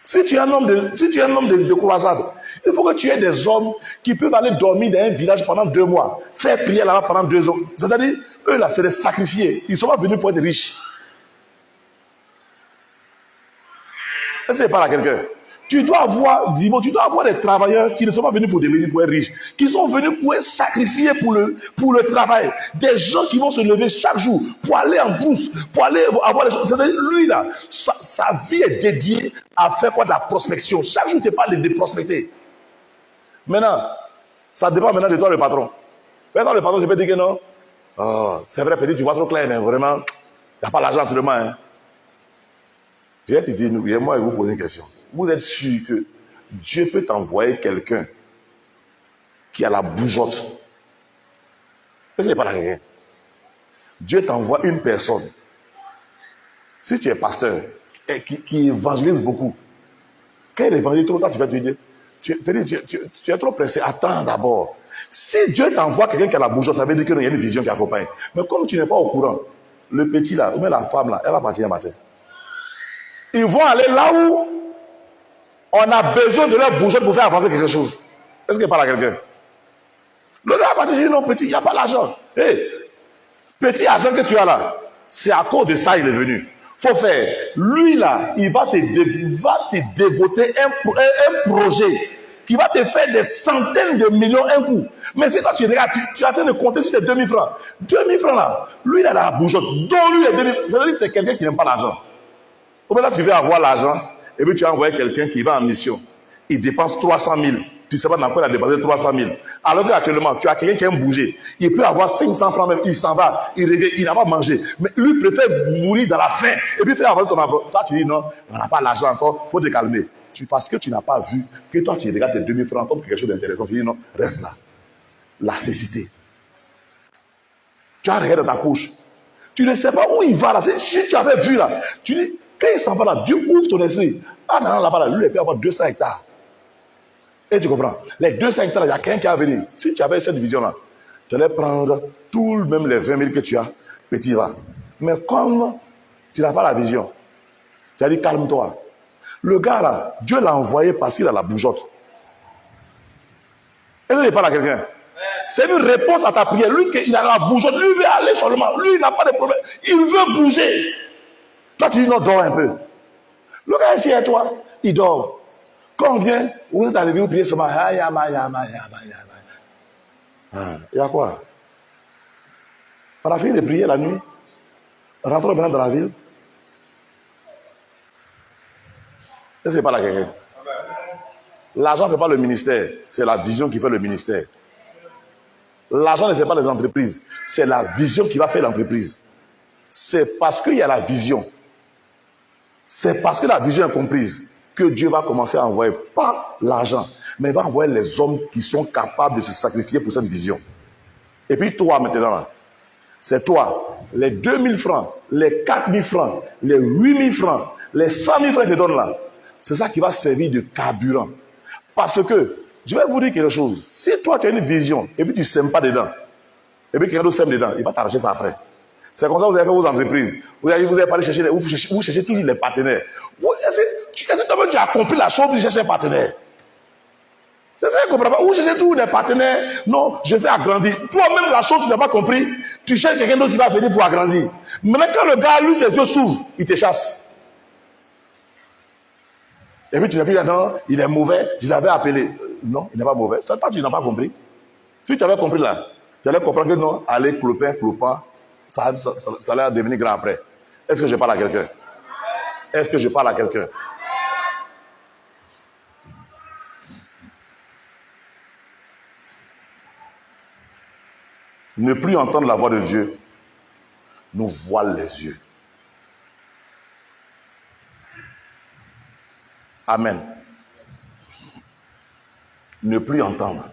Si tu es un homme de croisade, il faut que tu aies des hommes qui peuvent aller dormir dans un village pendant 2 mois, faire prier là-bas pendant 2 ans. C'est-à-dire, eux là, c'est des sacrifiés. Ils ne sont pas venus pour être riches. Est-ce que c'est pas là quelqu'un? Tu dois avoir des travailleurs qui ne sont pas venus pour devenir pour être riches, qui sont venus pour être sacrifiés pour le travail. Des gens qui vont se lever chaque jour pour aller en brousse, pour aller avoir les choses. C'est-à-dire, lui là, sa vie est dédiée à faire quoi? De la prospection. Chaque jour, tu parles de prospecter. Maintenant, ça dépend maintenant de toi, le patron. Maintenant, le patron, je peux dire que non. Oh, c'est vrai, petit, tu vois trop clair, mais vraiment, tu n'as pas l'argent tout le monde. Hein. Je vais te dire, moi, je vais vous poser une question. Vous êtes sûr que Dieu peut t'envoyer quelqu'un qui a la bougeotte? Est-ce que ce n'est pas la rien? Dieu t'envoie une personne. Si tu es pasteur et qui évangélise beaucoup, quand il évangélise trop tard, tu vas te dire, tu es trop pressé. Attends d'abord. Si Dieu t'envoie quelqu'un qui a la bougeotte, ça veut dire qu'il y a une vision qui accompagne. Mais comme tu n'es pas au courant, le petit là, ou même la femme là, elle va partir un matin. Ils vont aller là où on a besoin de leur bougeotte pour faire avancer quelque chose. Est-ce qu'il parle à quelqu'un? Le gars va te dire non, petit, il n'y a pas l'argent. Hey, petit argent que tu as là, c'est à cause de ça qu'il est venu. Faut faire. Lui là, il va te dégoter un projet qui va te faire des centaines de millions un coup. Mais si toi tu regardes, tu es en train de compter sur tes 2000 francs. 2000 francs là, lui il a la bougeotte. Donc lui, les 2000, c'est-à-dire c'est quelqu'un qui n'aime pas l'argent. Ou maintenant tu veux avoir l'argent, et puis tu as envoyé quelqu'un qui va en mission. Il dépense 300 000. Tu ne sais pas dans quoi il a dépensé 300 000. Alors qu'actuellement, tu as quelqu'un qui aime bouger. Il peut avoir 500 francs même. Il s'en va. Il revient. Il n'a pas mangé. Mais lui préfère mourir dans la faim. Et puis faire avancer ton argent. Toi, tu dis non, on n'a pas l'argent encore. Il faut te calmer. Parce que tu n'as pas vu que toi, tu regardes tes 2000 francs comme quelque chose d'intéressant. Tu dis non, reste là. La cécité. Tu as regardé dans ta couche. Tu ne sais pas où il va là. Si tu avais vu là, tu dis, quand il s'en va là, Dieu ouvre ton esprit. Ah non, là-bas, lui, il peut avoir 200 hectares. Et tu comprends? Les 200 hectares, il y a quelqu'un qui va venir. Si tu avais cette vision-là, tu allais prendre tout, même les 20 000 que tu as, petit va. Mais comme tu n'as pas la vision, tu as dit calme-toi. Le gars là, Dieu l'a envoyé parce qu'il a la bougeotte. Est-ce qu'il parle à quelqu'un? C'est une réponse à ta prière. Lui, il a la bougeotte. Lui, il veut aller seulement. Lui, il n'a pas de problème. Il veut bouger. Toi, tu dis non, dors un peu. Le gars ici à toi, il dort. Quand on vient, vous êtes arrivé, vous priez seulement. Il y a quoi? On a fini de prier la nuit. Rentrons maintenant dans la ville. Est-ce que c'est pas la quelqu'un? L'argent ne fait pas le ministère. C'est la vision qui fait le ministère. L'argent ne fait pas les entreprises. C'est la vision qui va faire l'entreprise. C'est parce qu'il y a la vision. C'est parce que la vision est comprise que Dieu va commencer à envoyer, pas l'argent, mais il va envoyer les hommes qui sont capables de se sacrifier pour cette vision. Et puis toi maintenant, c'est toi, les 2000 francs, les 4000 francs, les 8000 francs, les 100 000 francs que je te donne là, c'est ça qui va servir de carburant. Parce que, je vais vous dire quelque chose, si toi tu as une vision, et puis tu ne sèmes pas dedans, et puis quelqu'un d'autre sème dedans, il va t'arracher ça après. C'est comme ça que vous avez fait vos entreprises. Vous n'avez pas allé chercher, vous cherchez toujours les partenaires. Est-ce que tu as compris la chose pour chercher un partenaire? C'est ça, il ne comprend pas. Vous cherchez tous des partenaires. Non, je vais agrandir. Toi-même, la chose que tu n'as pas compris, tu cherches quelqu'un d'autre qui va venir pour agrandir. Maintenant, quand le gars, lui, ses yeux s'ouvrent, il te chasse. Et puis tu n'as plus là-dedans, il est mauvais, je l'avais appelé. Non, il n'est pas mauvais. C'est pas que tu n'as pas compris. Si tu avais compris là, tu allais comprendre que non, aller clopin, clopin, ça allait devenir grand après. Est-ce que je parle à quelqu'un? Est-ce que je parle à quelqu'un? Ne plus entendre la voix de Dieu nous voile les yeux. Amen. Ne plus entendre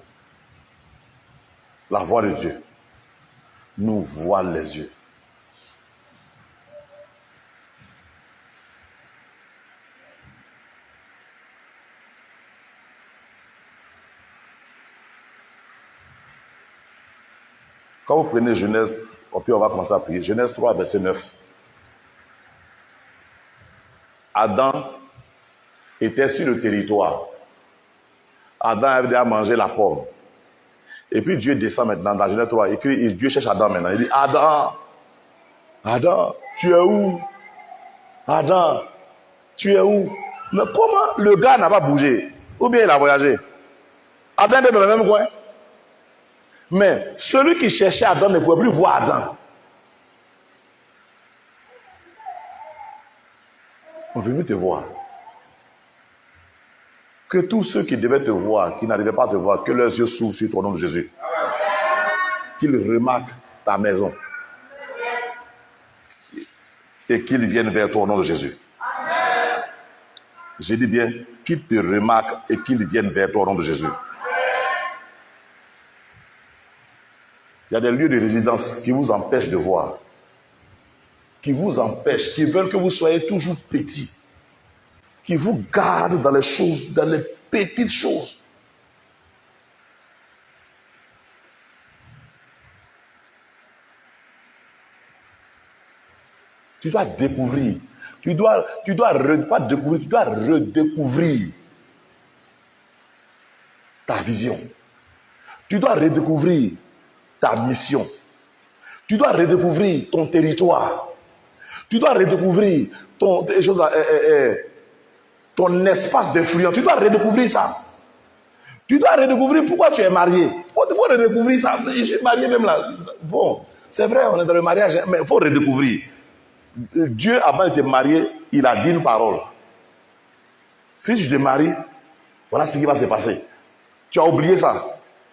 la voix de Dieu nous voile les yeux. Quand vous prenez Genèse, puis on va commencer à prier. Genèse 3, verset 9. Adam était sur le territoire. Adam avait déjà mangé la pomme. Et puis Dieu descend maintenant dans Genèse 3. Et Dieu cherche Adam maintenant. Il dit, Adam, Adam, tu es où? Adam, tu es où? Mais comment le gars n'a pas bougé? Ou bien il a voyagé? Adam était dans le même coin. Mais celui qui cherchait Adam ne pouvait plus voir Adam. On ne peut plus te voir. Que tous ceux qui devaient te voir, qui n'arrivaient pas à te voir, que leurs yeux s'ouvrent sur ton nom de Jésus. Qu'ils remarquent ta maison. Et qu'ils viennent vers toi au nom de Jésus. Je dis bien, qu'ils te remarquent et qu'ils viennent vers toi au nom de Jésus. Il y a des lieux de résidence qui vous empêchent de voir. Qui vous empêchent, qui veulent que vous soyez toujours petit. Qui vous gardent dans les choses, dans les petites choses. Tu dois découvrir. Tu dois pas découvrir, tu dois redécouvrir ta vision. Tu dois redécouvrir ta mission. Tu dois redécouvrir ton territoire. Tu dois redécouvrir ton espace d'influence. Tu dois redécouvrir ça. Tu dois redécouvrir pourquoi tu es marié. Il faut redécouvrir ça. Je suis marié même là. Bon, c'est vrai, on est dans le mariage, mais il faut redécouvrir. Dieu, avant de te marier, il a dit une parole. Si je te marie, voilà ce qui va se passer. Tu as oublié ça.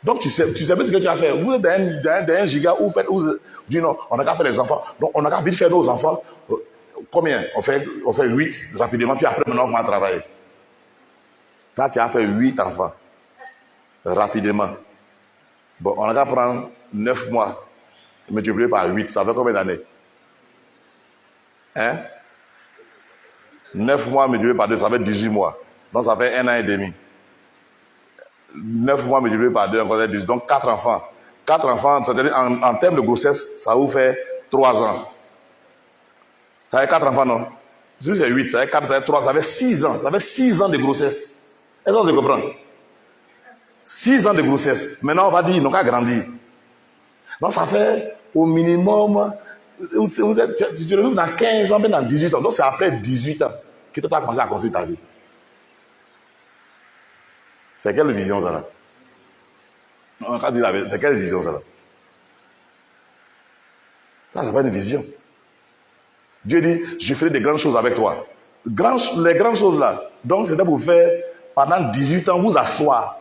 Donc tu sais plus ce que tu as fait. Vous êtes dans un giga où vous dites non, on n'a qu'à faire les enfants. Donc on n'a qu'à vite faire nos enfants. Combien? On fait 8 rapidement, puis après maintenant on va travailler. Quand tu as fait 8 enfants, rapidement, bon, on n'a qu'à prendre 9 mois, multiplié par 8, ça fait combien d'années? 9 mois multiplié par 2, ça fait 18 mois. Donc ça fait 1 an et demi. 9 mois multiplié par 2, encore 18. Donc 4 enfants. 4 enfants, c'est-à-dire en termes de grossesse, ça vous fait 3 ans. Ça fait 4 enfants, non? Si c'est 8, ça fait 4, ça fait 3, ça fait 6 ans. Ça fait 6 ans de grossesse. Est-ce que vous comprenez? 6 ans de grossesse. Maintenant, on va dire, ils n'ont qu'à grandir. Donc ça fait au minimum, tu te retrouves dans 15 ans, même dans 18 ans. Donc c'est après 18 ans que tu as commencé à construire ta vie. C'est quelle vision ça là? On va dire la vérité. C'est quelle vision ça là? Ça, c'est pas une vision. Dieu dit, je ferai des grandes choses avec toi. Les grandes choses là. Donc c'était pour faire, pendant 18 ans, vous asseoir.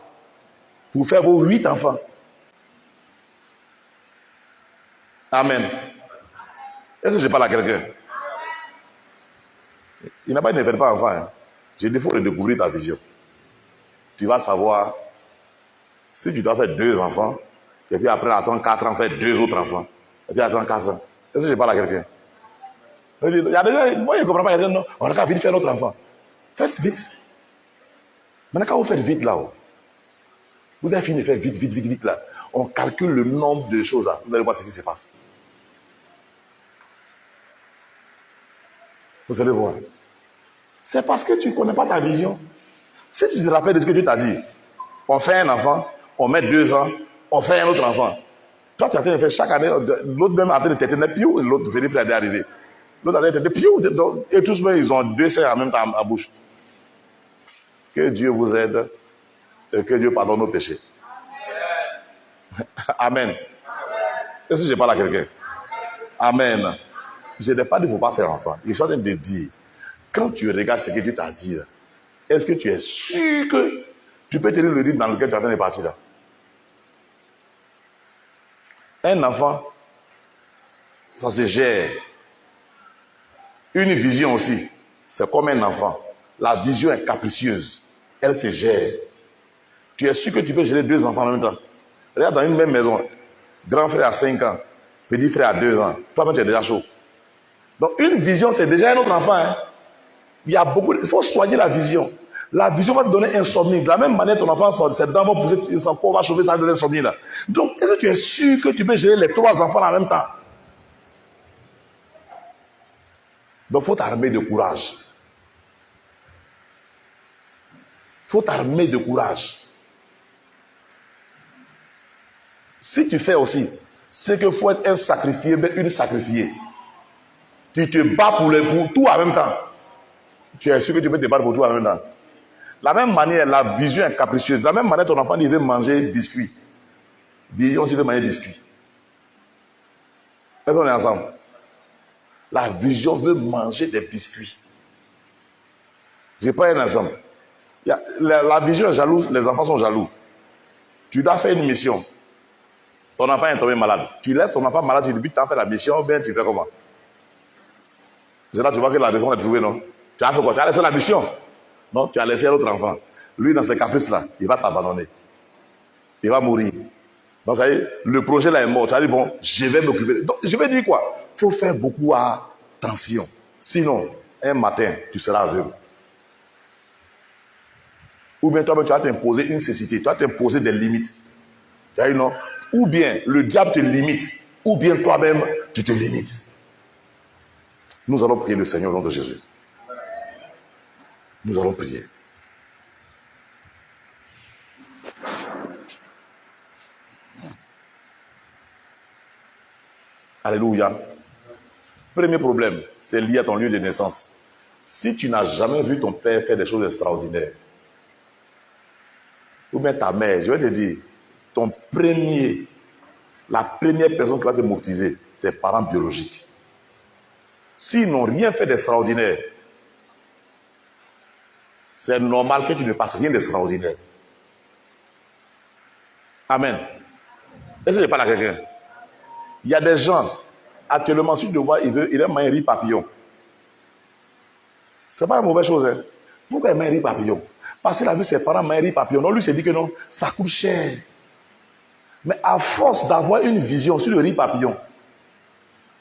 Pour faire vos 8 enfants. Amen. Est-ce que je parle à quelqu'un? Il n'a pas ne fait pas enfant. Hein. J'ai dit, il faut redécouvrir ta vision. Tu vas savoir si tu dois faire 2 enfants, et puis après attendre 4 ans, faire 2 autres enfants, et puis attendre 4 ans. Est-ce que je parle à quelqu'un? Il y a des gens, moi je ne comprends pas, il y a des gens, non, on n'a qu'à vite faire notre enfant. Faites vite. Maintenant, quand vous faites vite là-haut, vous avez fini de faire vite là, on calcule le nombre de choses là, vous allez voir ce qui se passe. Vous allez voir. C'est parce que tu ne connais pas ta vision. Si tu te rappelles de ce que Dieu t'a dit, On fait un enfant, on met 2 ans, on fait un autre enfant. Toi, tu es en train de faire chaque année, l'autre même en train de têter, piou, l'autre venir faire d'arriver. L'autre en train de têter, piou, et tous ils ont 2 seins en même temps à bouche. Que Dieu vous aide et que Dieu pardonne nos péchés. Amen. Est-ce que je parle à quelqu'un? Amen. Je n'ai pas dit qu'il ne faut pas faire enfant. Je suis en train de dire, quand tu regardes ce que Dieu t'a dit, est-ce que tu es sûr que tu peux tenir le rythme dans lequel tu es en train de partir là? Un enfant, ça se gère. Une vision aussi, c'est comme un enfant. La vision est capricieuse. Elle se gère. Tu es sûr que tu peux gérer 2 enfants en même temps? Regarde dans une même maison. Grand frère à 5 ans, petit frère à 2 ans. Toi-même, tu es déjà chaud. Donc, une vision, c'est déjà un autre enfant. Hein? Il faut soigner la vision. La vision va te donner insomnie. De la même manière, ton enfant, ses dents vont pousser, son corps va chauffer, ça va te donner insomnie là. Donc, est-ce que tu es sûr que tu peux gérer les 3 enfants en même temps? Donc, il faut t'armer de courage. Il faut t'armer de courage. Si tu fais aussi, c'est qu'il faut être un sacrifié, mais une sacrifiée. Tu te bats pour tout en même temps. Tu es sûr que tu peux te battre pour tout en même temps. De la même manière, la vision est capricieuse. De la même manière, ton enfant, il veut manger biscuit. Vision aussi veut manger biscuit. Est-ce qu'on est ensemble? La vision veut manger des biscuits. Je prends un exemple. La vision est jalouse, les enfants sont jaloux. Tu dois faire une mission. Ton enfant est tombé malade. Tu laisses ton enfant malade, tu lui dis, tu as fait la mission, bien tu fais comment? C'est là que tu vois que la réponse est trouvée, non? Tu as fait quoi? Tu as laissé la mission? Non, tu as laissé un autre enfant. Lui, dans ses caprices-là, il va t'abandonner. Il va mourir. Donc, ça y est, le projet là est mort. Tu as dit, bon, je vais m'occuper. Donc, je vais dire quoi? Il faut faire beaucoup attention. Sinon, un matin, tu seras aveugle. Ou bien toi-même, tu vas t'imposer une cécité. Tu vas t'imposer des limites. Tu as dit non? Ou bien le diable te limite. Ou bien toi-même, tu te limites. Nous allons prier le Seigneur au nom de Jésus. Nous allons prier. Alléluia. Premier problème, c'est lié à ton lieu de naissance. Si tu n'as jamais vu ton père faire des choses extraordinaires, ou bien ta mère, je vais te dire, la première personne qui va te motiver, tes parents biologiques. S'ils n'ont rien fait d'extraordinaire, c'est normal que tu ne fasses rien d'extraordinaire. Amen. Est-ce que je parle à quelqu'un? Il y a des gens, actuellement, si tu le vois, il aime manger riz papillon. Ce n'est pas une mauvaise chose. Hein? Pourquoi il mange riz papillon? Parce qu'il a vu ses parents manger riz papillon. Non, lui s'est dit que non, ça coûte cher. Mais à force d'avoir une vision sur le riz papillon,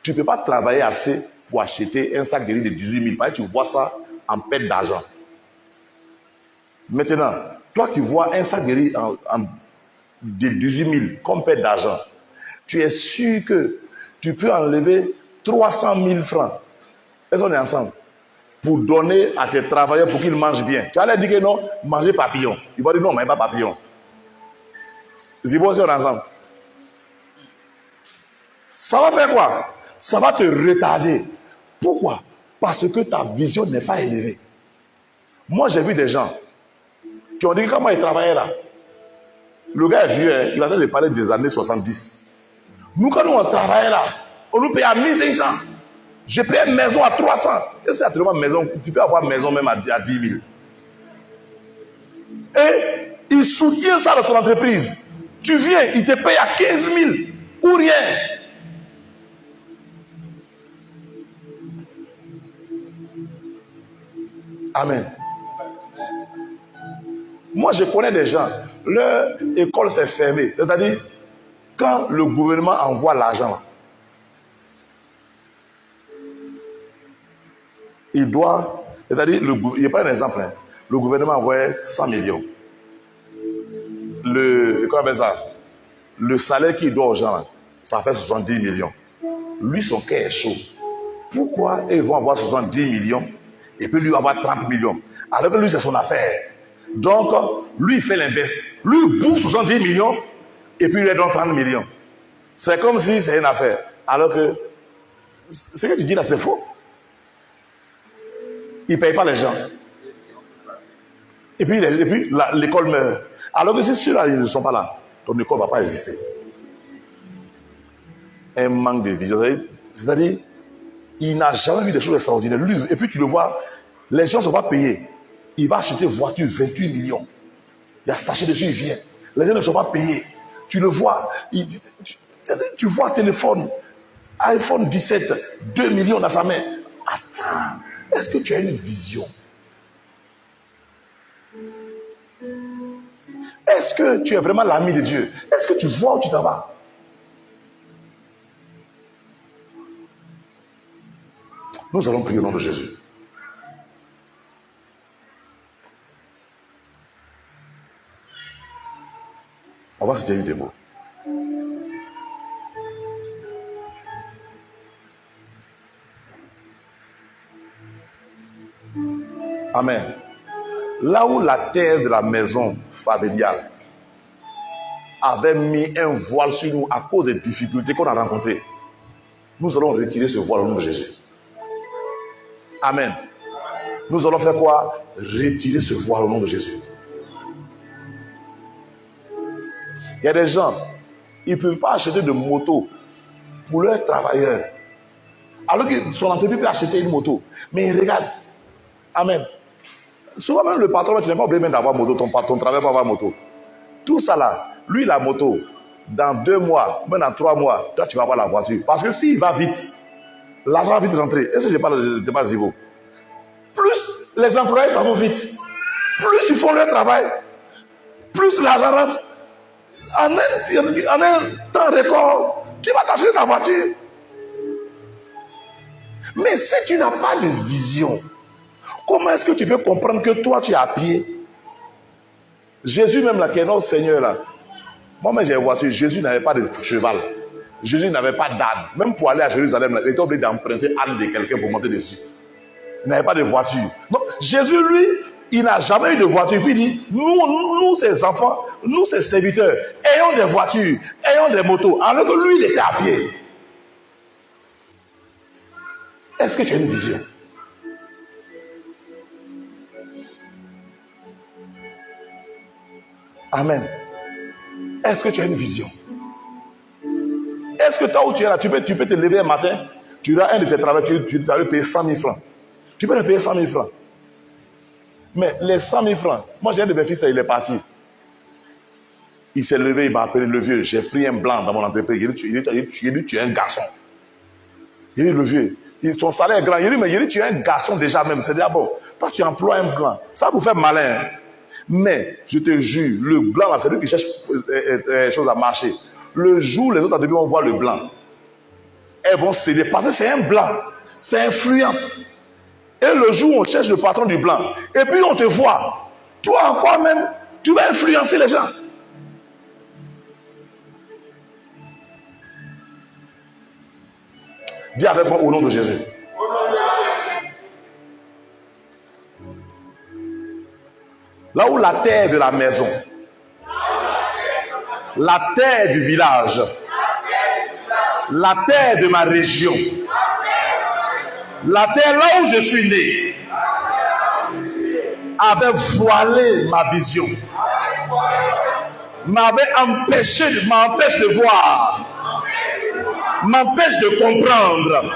tu ne peux pas travailler assez pour acheter un sac de riz de 18 000. Parce que tu vois ça en perte d'argent. Maintenant, toi qui vois un sac de riz de 18 000 comme perte d'argent, tu es sûr que tu peux enlever 300 000 francs. Est-ce qu'on est ensemble? Pour donner à tes travailleurs pour qu'ils mangent bien. Tu vas leur dire que non, mangez papillon. Ils vont dire non, mais pas papillon. C'est bon, c'est ensemble. Ça va faire quoi? Ça va te retarder. Pourquoi? Parce que ta vision n'est pas élevée. Moi, j'ai vu des gens qui ont dit comment ils travaillaient là. Le gars est vieux, hein? Il a train de parler des années 70. Nous, quand nous on travaillait là, on nous paye à 1500. Je paye une maison à 300. Qu'est-ce que c'est actuellement maison? Tu peux avoir une maison même à 10 000. Et il soutient ça dans son entreprise. Tu viens, il te paye à 15 000 ou rien. Amen. Moi, je connais des gens, leur école s'est fermée. C'est-à-dire, quand le gouvernement envoie l'argent, il doit, c'est-à-dire, il n'y a pas un exemple, hein. Le gouvernement envoie 100 millions. Comment on appelle ça? Le salaire qu'il doit aux gens, ça fait 70 millions. Lui, son cœur est chaud. Pourquoi ils vont avoir 70 millions et puis lui avoir 30 millions? Alors que lui, c'est son affaire. Donc, lui, il fait l'inverse. Lui, il bouffe 70 millions et puis il est dans 30 millions. C'est comme si c'est une affaire. Alors que ce que tu dis là, c'est faux. Il ne paye pas les gens. Et puis l'école meurt. Alors que si ceux-là, ils ne sont pas là, ton école ne va pas exister. Un manque de vision. C'est-à-dire, il n'a jamais vu des choses extraordinaires. Lui, et puis tu le vois, les gens ne sont pas payés. Il va acheter une voiture 28 millions. Il y a sachet dessus, il vient. Les gens ne sont pas payés. Tu le vois. Tu vois un téléphone, iPhone 17, 2 millions dans sa main. Attends, est-ce que tu as une vision? Est-ce que tu es vraiment l'ami de Dieu? Est-ce que tu vois où tu t'en vas? Nous allons prier au nom de Jésus. On va se dire des mots. Amen. Là où la terre de la maison familiale avait mis un voile sur nous à cause des difficultés qu'on a rencontrées, nous allons retirer ce voile au nom de Jésus. Amen. Nous allons faire quoi? Retirer ce voile au nom de Jésus. Il y a des gens, ils ne peuvent pas acheter de moto pour leurs travailleurs. Alors que son entreprise peut acheter une moto. Mais ils regardent. Amen. Souvent même le patron, tu n'es pas obligé même d'avoir moto. Ton travail pour avoir moto. Tout ça là, lui la moto, dans 2 mois, même dans 3 mois, toi tu vas avoir la voiture. Parce que s'il va vite, l'argent va vite rentrer. Est-ce que je parle de pas Zibo? Plus les employés s'en vont vite, plus ils font leur travail, plus l'argent rentre. En un temps record, tu vas t'acheter ta voiture. Mais si tu n'as pas de vision, comment est-ce que tu peux comprendre que toi tu es à pied? Jésus même là, qui est notre Seigneur là. Moi-même j'ai une voiture, Jésus n'avait pas de cheval. Jésus n'avait pas d'âne. Même pour aller à Jérusalem, là, il était obligé d'emprunter l'âne de quelqu'un pour monter dessus. Il n'avait pas de voiture. Donc Jésus, lui, il n'a jamais eu de voiture. Puis il dit, nous ses enfants, nous ses serviteurs, ayons des voitures, ayons des motos. Alors que lui, il était à pied. Est-ce que tu as une vision? Amen. Est-ce que tu as une vision? Est-ce que toi où tu es là, tu peux te lever un matin, tu auras un de tes travailleurs, tu dois lui payer 100 000 francs. Tu peux le payer 100 000 francs. Mais les 100 000 francs, moi j'ai un de mes fils, il est parti. Il s'est levé, il m'a appelé le vieux. J'ai pris un blanc dans mon entreprise. Il dit, tu es un garçon. Il dit, le vieux, son salaire est grand. Il dit, tu es un garçon déjà même. C'est déjà bon. Toi, tu emploies un blanc. Ça vous fait malin. Hein? Mais, je te jure, le blanc, c'est lui qui cherche des choses à marcher. Le jour où les autres entreprises vont voir le blanc, elles vont céder. Parce que c'est un blanc. C'est influence. Et le jour où on cherche le patron du blanc, et puis on te voit, toi encore même, tu vas influencer les gens. Dis avec moi au nom de Jésus. Là où la terre de la maison, la terre du village, la terre de ma région, la terre là où je suis né, avait voilé ma vision, m'empêche de voir, m'empêche de comprendre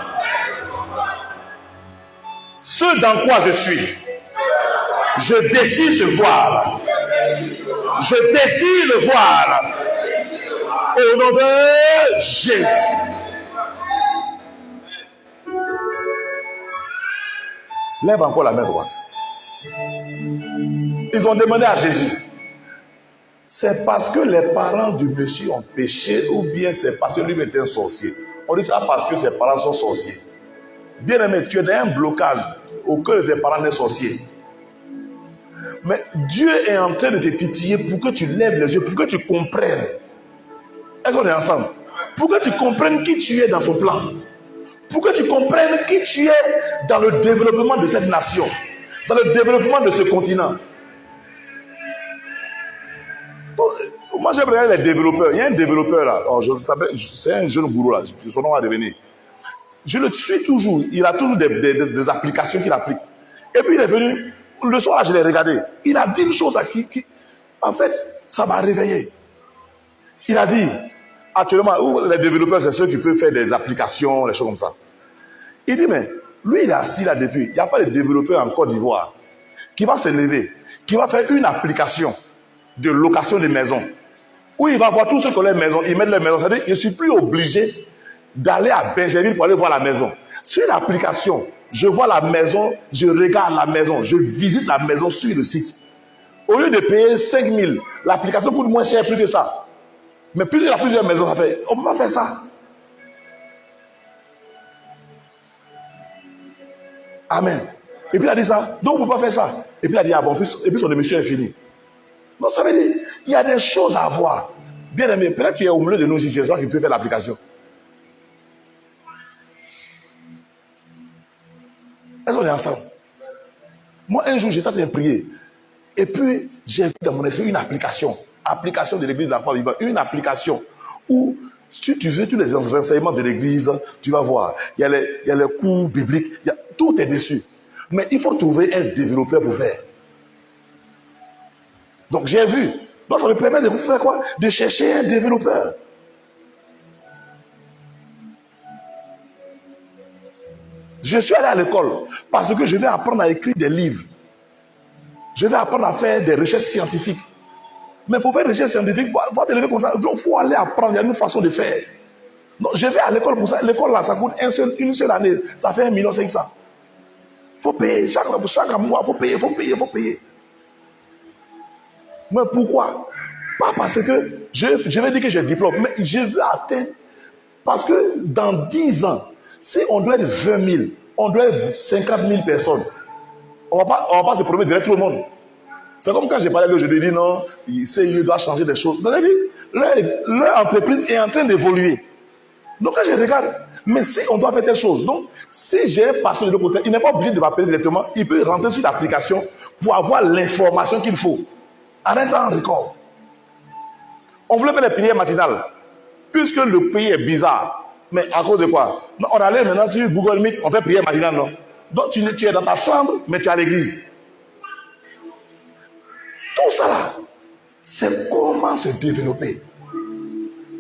ce dans quoi je suis. Je déchire ce voile. Je déchire le voile. Au nom de Jésus. Lève encore la main droite. Ils ont demandé à Jésus, c'est parce que les parents du monsieur ont péché ou bien c'est parce que lui était un sorcier? On dit ça parce que ses parents sont sorciers. Bien aimé, tu es dans un blocage. Aucun de tes parents n'est sorcier. Mais Dieu est en train de te titiller pour que tu lèves les yeux, pour que tu comprennes. Est-ce qu'on est ensemble? Pour que tu comprennes qui tu es dans son plan. Pour que tu comprennes qui tu es dans le développement de cette nation, dans le développement de ce continent. Moi, j'ai regardé les développeurs. Il y a un développeur là. Oh, c'est un jeune gourou là. Son nom va devenir. Je le suis toujours. Il a toujours des applications qu'il applique. Et puis il est venu. Le soir là, je l'ai regardé. Il a dit une chose à qui en fait, ça m'a réveillé. Il a dit, actuellement, les développeurs, c'est ceux qui peuvent faire des applications, des choses comme ça. Il dit, mais lui, il est assis là depuis. Il n'y a pas de développeur en Côte d'Ivoire qui va se lever, qui va faire une application de location de maisons, où il va voir tous ceux qui ont les maisons, ils mettent les maisons. C'est-à-dire, je ne suis plus obligé d'aller à Benjerville pour aller voir la maison. Sur l'application, je vois la maison, je regarde la maison, je visite la maison sur le site. Au lieu de payer 5 000, l'application coûte moins cher plus que ça. Mais plus il y a plusieurs maisons, ça fait. On ne peut pas faire ça. Amen. Et puis il a dit ça. Donc on ne peut pas faire ça. Et puis il a dit, ah bon, et puis son émission est finie. Donc ça veut dire, il y a des choses à voir. Bien aimé, peut-être que tu es au milieu de nos situations qui peut faire l'application. Est-ce qu'on est ensemble? Moi, un jour, j'étais en train de prier. Et puis, j'ai vu dans mon esprit une application de l'église de la foi vivante, une application où, si tu veux tous les renseignements de l'église, tu vas voir. Il y a les cours bibliques, tout est dessus. Mais il faut trouver un développeur pour faire. Donc, j'ai vu. Donc, ça me permet de vous faire quoi? De chercher un développeur. Je suis allé à l'école parce que je vais apprendre à écrire des livres. Je vais apprendre à faire des recherches scientifiques. Mais pour faire des recherches scientifiques, pour te lever comme ça, il faut aller apprendre. Il y a une façon de faire. Donc, je vais à l'école pour ça. L'école là, ça coûte une seule année. Ça fait 1 500 000. Il faut payer. Chaque mois, il faut payer. Mais pourquoi? Pas parce que je vais dire que j'ai un diplôme, mais je veux atteindre. Parce que dans 10 ans, si on doit être 20 000, on doit être 50 000 personnes. On ne va pas se promettre direct tout le monde. C'est comme quand j'ai parlé là, je lui ai dit non, il doit changer des choses. Leur entreprise est en train d'évoluer. Donc quand je regarde, mais si on doit faire telle chose, donc si j'ai un patient de l'autre côté, il n'est pas obligé de m'appeler directement, il peut rentrer sur l'application pour avoir l'information qu'il faut. En un temps record. On voulait faire des prières matinales. Puisque le pays est bizarre. Mais à cause de quoi? Non, on allait maintenant sur Google Meet, on fait prière matinale, non? Donc tu es dans ta chambre, mais tu es à l'église. Tout ça là, c'est comment se développer.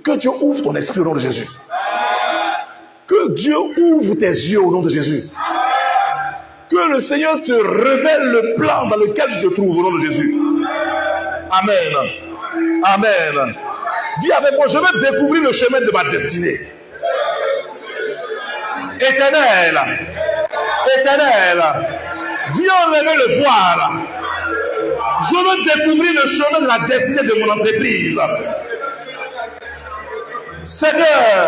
Que Dieu ouvre ton esprit au nom de Jésus. Que Dieu ouvre tes yeux au nom de Jésus. Que le Seigneur te révèle le plan dans lequel tu te trouves au nom de Jésus. Amen. Amen. Dis avec moi, je veux découvrir le chemin de ma destinée. Éternel, Éternel, viens enlever le voile. Je veux découvrir le chemin de la destinée de mon entreprise. Seigneur,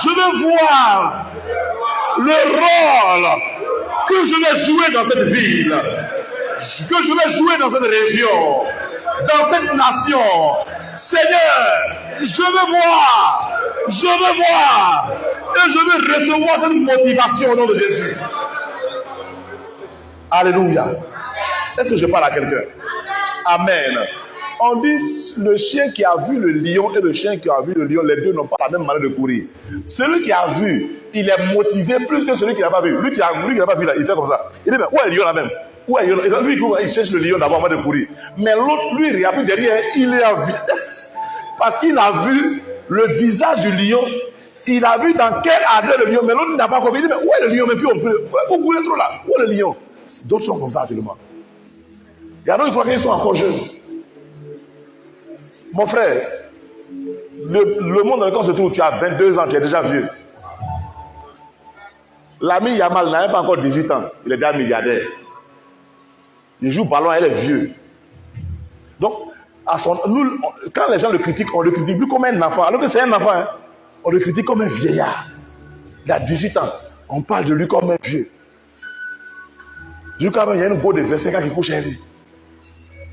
je veux voir le rôle que je vais jouer dans cette ville, que je vais jouer dans cette région, dans cette nation. Seigneur, je veux voir, et je veux recevoir cette motivation au nom de Jésus. Alléluia. Est-ce que je parle à quelqu'un? Amen. On dit le chien qui a vu le lion et le chien qui a vu le lion, les deux n'ont pas la même manière de courir. Celui qui a vu, il est motivé plus que celui qui n'a pas vu. Lui qui n'a pas vu, là, il fait comme ça. Il dit, mais où est le lion là même? Où est le lion? Lui, il cherche le lion d'abord avant de courir. Mais l'autre, lui, il a vu derrière, il est en vitesse. Parce qu'il a vu le visage du lion. Il a vu dans quelle ardeur le lion. Mais l'autre n'a pas compris. Il dit, mais où est le lion? Mais puis on peut. Vous courir trop là. Où est le lion? D'autres sont comme ça actuellement. Il y a d'autres qui croient qu'ils sont encore jeunes. Mon frère, le monde dans lequel on se trouve, tu as 22 ans, tu es déjà vieux. L'ami Yamal n'a même pas encore 18 ans. Il est déjà milliardaire. Il joue ballon, elle est vieux. Donc, quand les gens le critiquent, on le critique plus comme un enfant. Alors que c'est un enfant, hein, on le critique comme un vieillard. Il a 18 ans. On parle de lui comme un vieux. Jusqu'à même, il y a une go de 25 ans qui couche chez lui.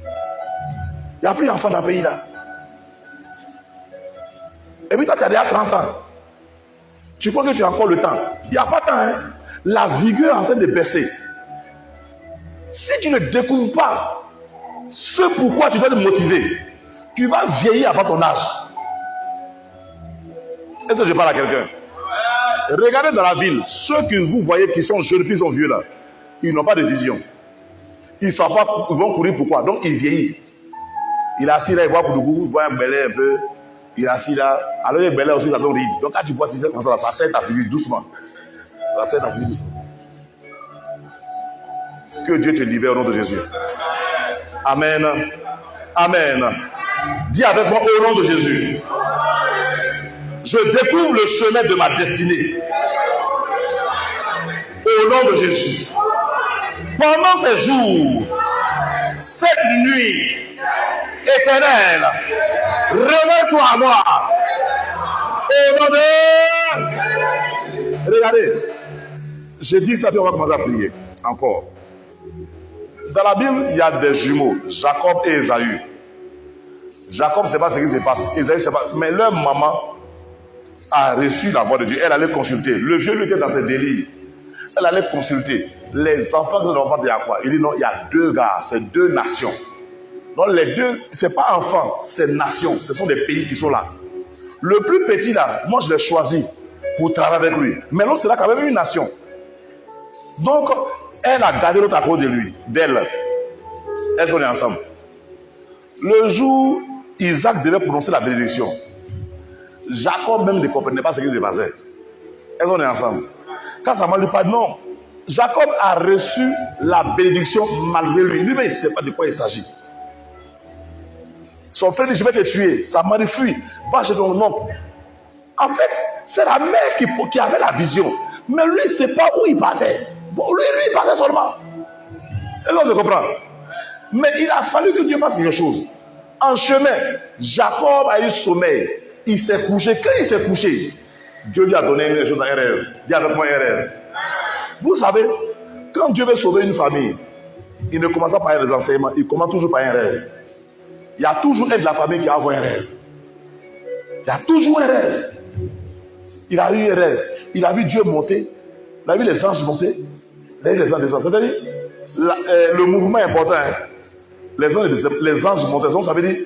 Il n'y a plus d'enfants dans le pays là. Et puis toi, tu as déjà 30 ans. Tu crois que tu as encore le temps. Il n'y a pas de temps. Hein? La vigueur est en train de baisser. Si tu ne découvres pas ce pourquoi tu dois te motiver, Tu vas vieillir avant ton âge. Est-ce que je parle à quelqu'un? Regardez dans la ville, ceux que vous voyez qui sont jeunes, qui sont vieux là, ils n'ont pas de vision. Ils ne savent pas, ils vont courir pourquoi. Donc ils vieillissent. Il est assis là, il voit Koudougou, il voit un belé un peu. Il est assis là. Alors le belé aussi, ça donne rire. Donc quand tu vois ces gens comme ça, ça sert ta figure doucement. Ça sert ta figure doucement. Que Dieu te libère au nom de Jésus. Amen. Amen. Dis avec moi au nom de Jésus. Je découvre le chemin de ma destinée. Au nom de Jésus. Pendant ces jours, cette nuit éternelle, révèle-toi à moi. Au nom de... Regardez. Je dis ça, puis on va commencer à prier. Encore. Dans la Bible, il y a des jumeaux, Jacob et Ésaü. Jacob ne sait pas ce qui se passe. Ésaü ne sait pas. Mais leur maman a reçu la voix de Dieu. Elle allait consulter. Le vieux lui était dans ses délires. Elle allait consulter. Les enfants de l'enfant de Yacoua. Il dit non, il y a deux gars, c'est deux nations. Donc les deux, ce n'est pas enfants, c'est nations. Ce sont des pays qui sont là. Le plus petit là, moi je l'ai choisi pour travailler avec lui. Mais l'autre, c'est là quand même une nation. Donc, elle a gardé l'autre à cause de lui, d'elle. Est-ce qu'on est ensemble? Le jour, Isaac devait prononcer la bénédiction. Jacob même ne comprenait pas ce qui se passait. Est-ce qu'on est ensemble? Quand Samuel lui parle, non. Jacob a reçu la bénédiction malgré lui. Lui-même, il ne sait pas de quoi il s'agit. Son frère dit, je vais te tuer. Samuel dit, fuis, va chez ton oncle. En fait, c'est la mère qui avait la vision. Mais lui, il ne sait pas où il partait. Bon, lui, il partait seulement. Est-ce qu'on se comprend? Mais il a fallu que Dieu fasse quelque chose. En chemin, Jacob a eu sommeil. Il s'est couché. Quand il s'est couché, Dieu lui a donné une chose, un rêve. Dis avec moi un rêve. Vous savez, quand Dieu veut sauver une famille, il ne commence pas par les enseignements, il commence toujours par un rêve. Il y a toujours un de la famille qui a un rêve. Il y a toujours un rêve. Il a eu un rêve. Il a vu Dieu monter. Il a vu les anges monter. Il a vu les anges descendre. C'est-à-dire, le mouvement est important. Hein? Les anges monter. Ça veut dire,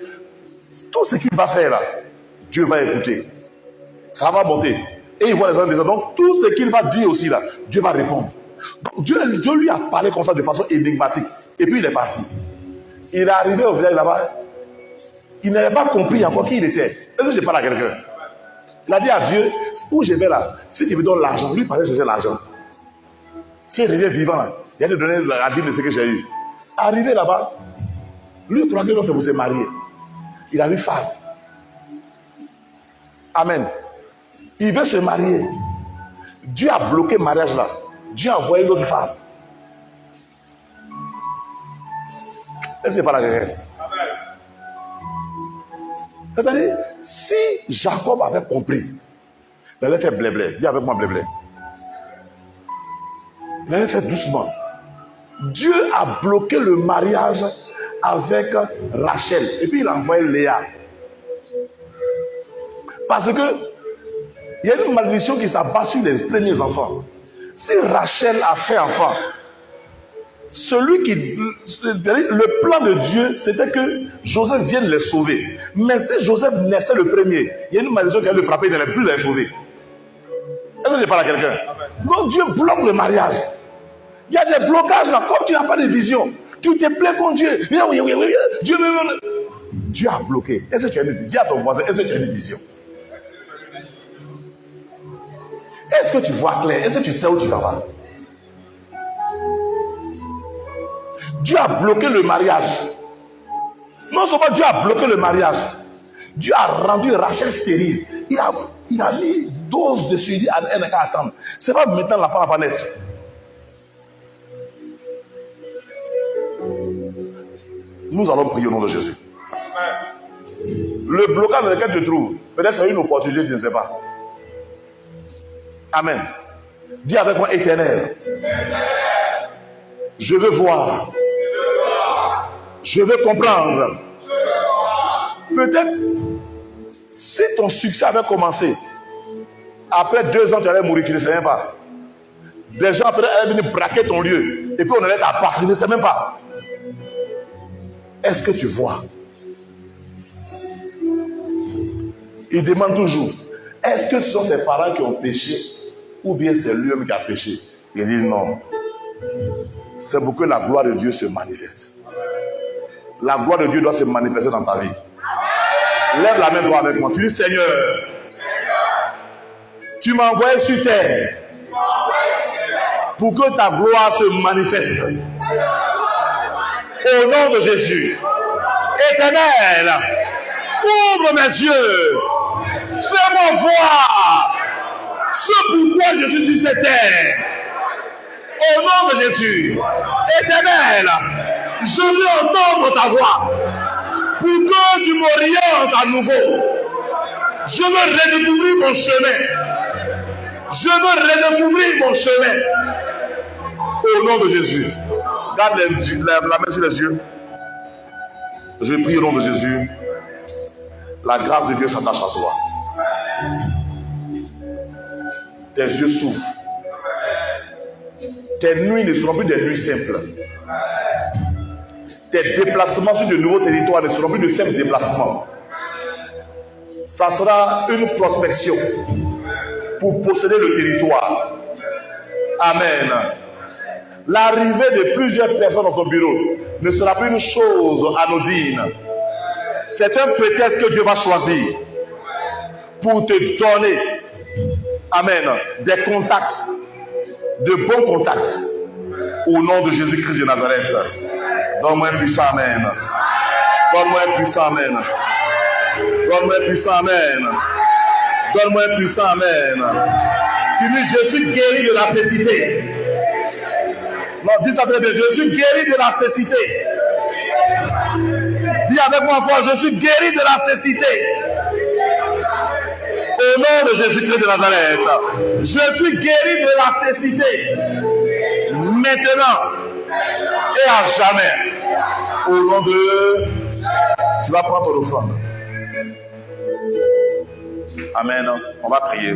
tout ce qu'il va faire là, Dieu va écouter. Ça va monter. Et il voit les anges descendre. Donc, tout ce qu'il va dire aussi là, Dieu va répondre. Donc, Dieu lui a parlé comme ça de façon énigmatique. Et puis, il est parti. Il est arrivé au village là-bas. Il n'avait pas compris encore qui il était. Est-ce que je parle à quelqu'un? Il a dit à Dieu, où je vais là, si tu me donnes l'argent, lui il parlait chercher l'argent. S'il revient vivant, il a de donner la dîme de ce que j'ai eu. Arrivé là-bas, lui, pour laquelle c'est pour se marier. Il a vu femme. Amen. Il veut se marier. Dieu a bloqué le mariage là. Dieu a envoyé l'autre femme. Est-ce que c'est pas la guerre? C'est-à-dire, si Jacob avait compris, il allait faire blé-blé. Dis avec moi blé-blé. Il allait faire doucement. Dieu a bloqué le mariage avec Rachel. Et puis il a envoyé Léa. Parce que il y a une malédiction qui s'abat sur les premiers enfants. Si Rachel a fait enfant, le plan de Dieu, c'était que Joseph vienne les sauver. Mais si Joseph naissait le premier, il y a une malédiction qui allait le frapper, il n'allait plus les sauver. Est-ce que je parle à quelqu'un? Donc Dieu bloque le mariage. Il y a des blocages là, comme tu n'as pas de vision. Tu te plais contre Dieu. Dieu a bloqué. Est-ce que tu as une vision? Dis à ton voisin, est-ce que tu as une vision? Est-ce que tu vois clair? Est-ce que tu sais où tu vas? Dieu a bloqué le mariage. Non seulement Dieu a bloqué le mariage, Dieu a rendu Rachel stérile. Il a mis dose de suivi à elle qu'à attendre. C'est pas maintenant la femme va naître. Nous allons prier au nom de Jésus. Le blocage dans lequel tu te trouves, peut-être c'est une opportunité, je ne sais pas. Amen. Dis avec moi, Éternel. Je veux voir. Je veux comprendre. Peut-être, si ton succès avait commencé, après 2 ans, tu allais mourir, tu ne sais même pas. Des gens après allaient venir braquer ton lieu. Et puis on allait t'appartenir, tu ne sais même pas. Est-ce que tu vois? Il demande toujours, est-ce que ce sont ses parents qui ont péché ou bien c'est lui-même qui a péché? Il dit non. C'est pour que la gloire de Dieu se manifeste. La gloire de Dieu doit se manifester dans ta vie. Lève la main droite avec moi. Tu dis, Seigneur, tu m'as envoyé sur terre pour que ta gloire se manifeste. Au nom de Jésus. Éternel, ouvre mes yeux. Fais-moi voir ce pourquoi je suis sur cette terre. Au nom de Jésus. Éternel, je veux entendre ta voix pour que tu m'orientes à nouveau. Je veux redécouvrir mon chemin. Je veux redécouvrir mon chemin. Au nom de Jésus. Garde la main sur les yeux. Je prie au nom de Jésus. La grâce de Dieu s'attache à toi. Tes yeux s'ouvrent. Tes nuits ne seront plus des nuits simples. Tes déplacements sur de nouveaux territoires ne seront plus de simples déplacements. Ça sera une prospection pour posséder le territoire. Amen. L'arrivée de plusieurs personnes dans ton bureau ne sera plus une chose anodine. C'est un prétexte que Dieu va choisir pour te donner, amen, des contacts, de bons contacts. Au nom de Jésus-Christ de Nazareth. Donne-moi un puissant amen. Donne-moi un puissant amen. Donne-moi un puissant amen. Donne-moi un puissant amen. Tu dis, je suis guéri de la cécité. Non, dis ça très bien. Je suis guéri de la cécité. Dis avec moi encore, je suis guéri de la cécité. Au nom de Jésus-Christ de Nazareth. Je suis guéri de la cécité. Maintenant et à jamais. Au nom de... Tu vas prendre ton offrande. Amen. On va prier.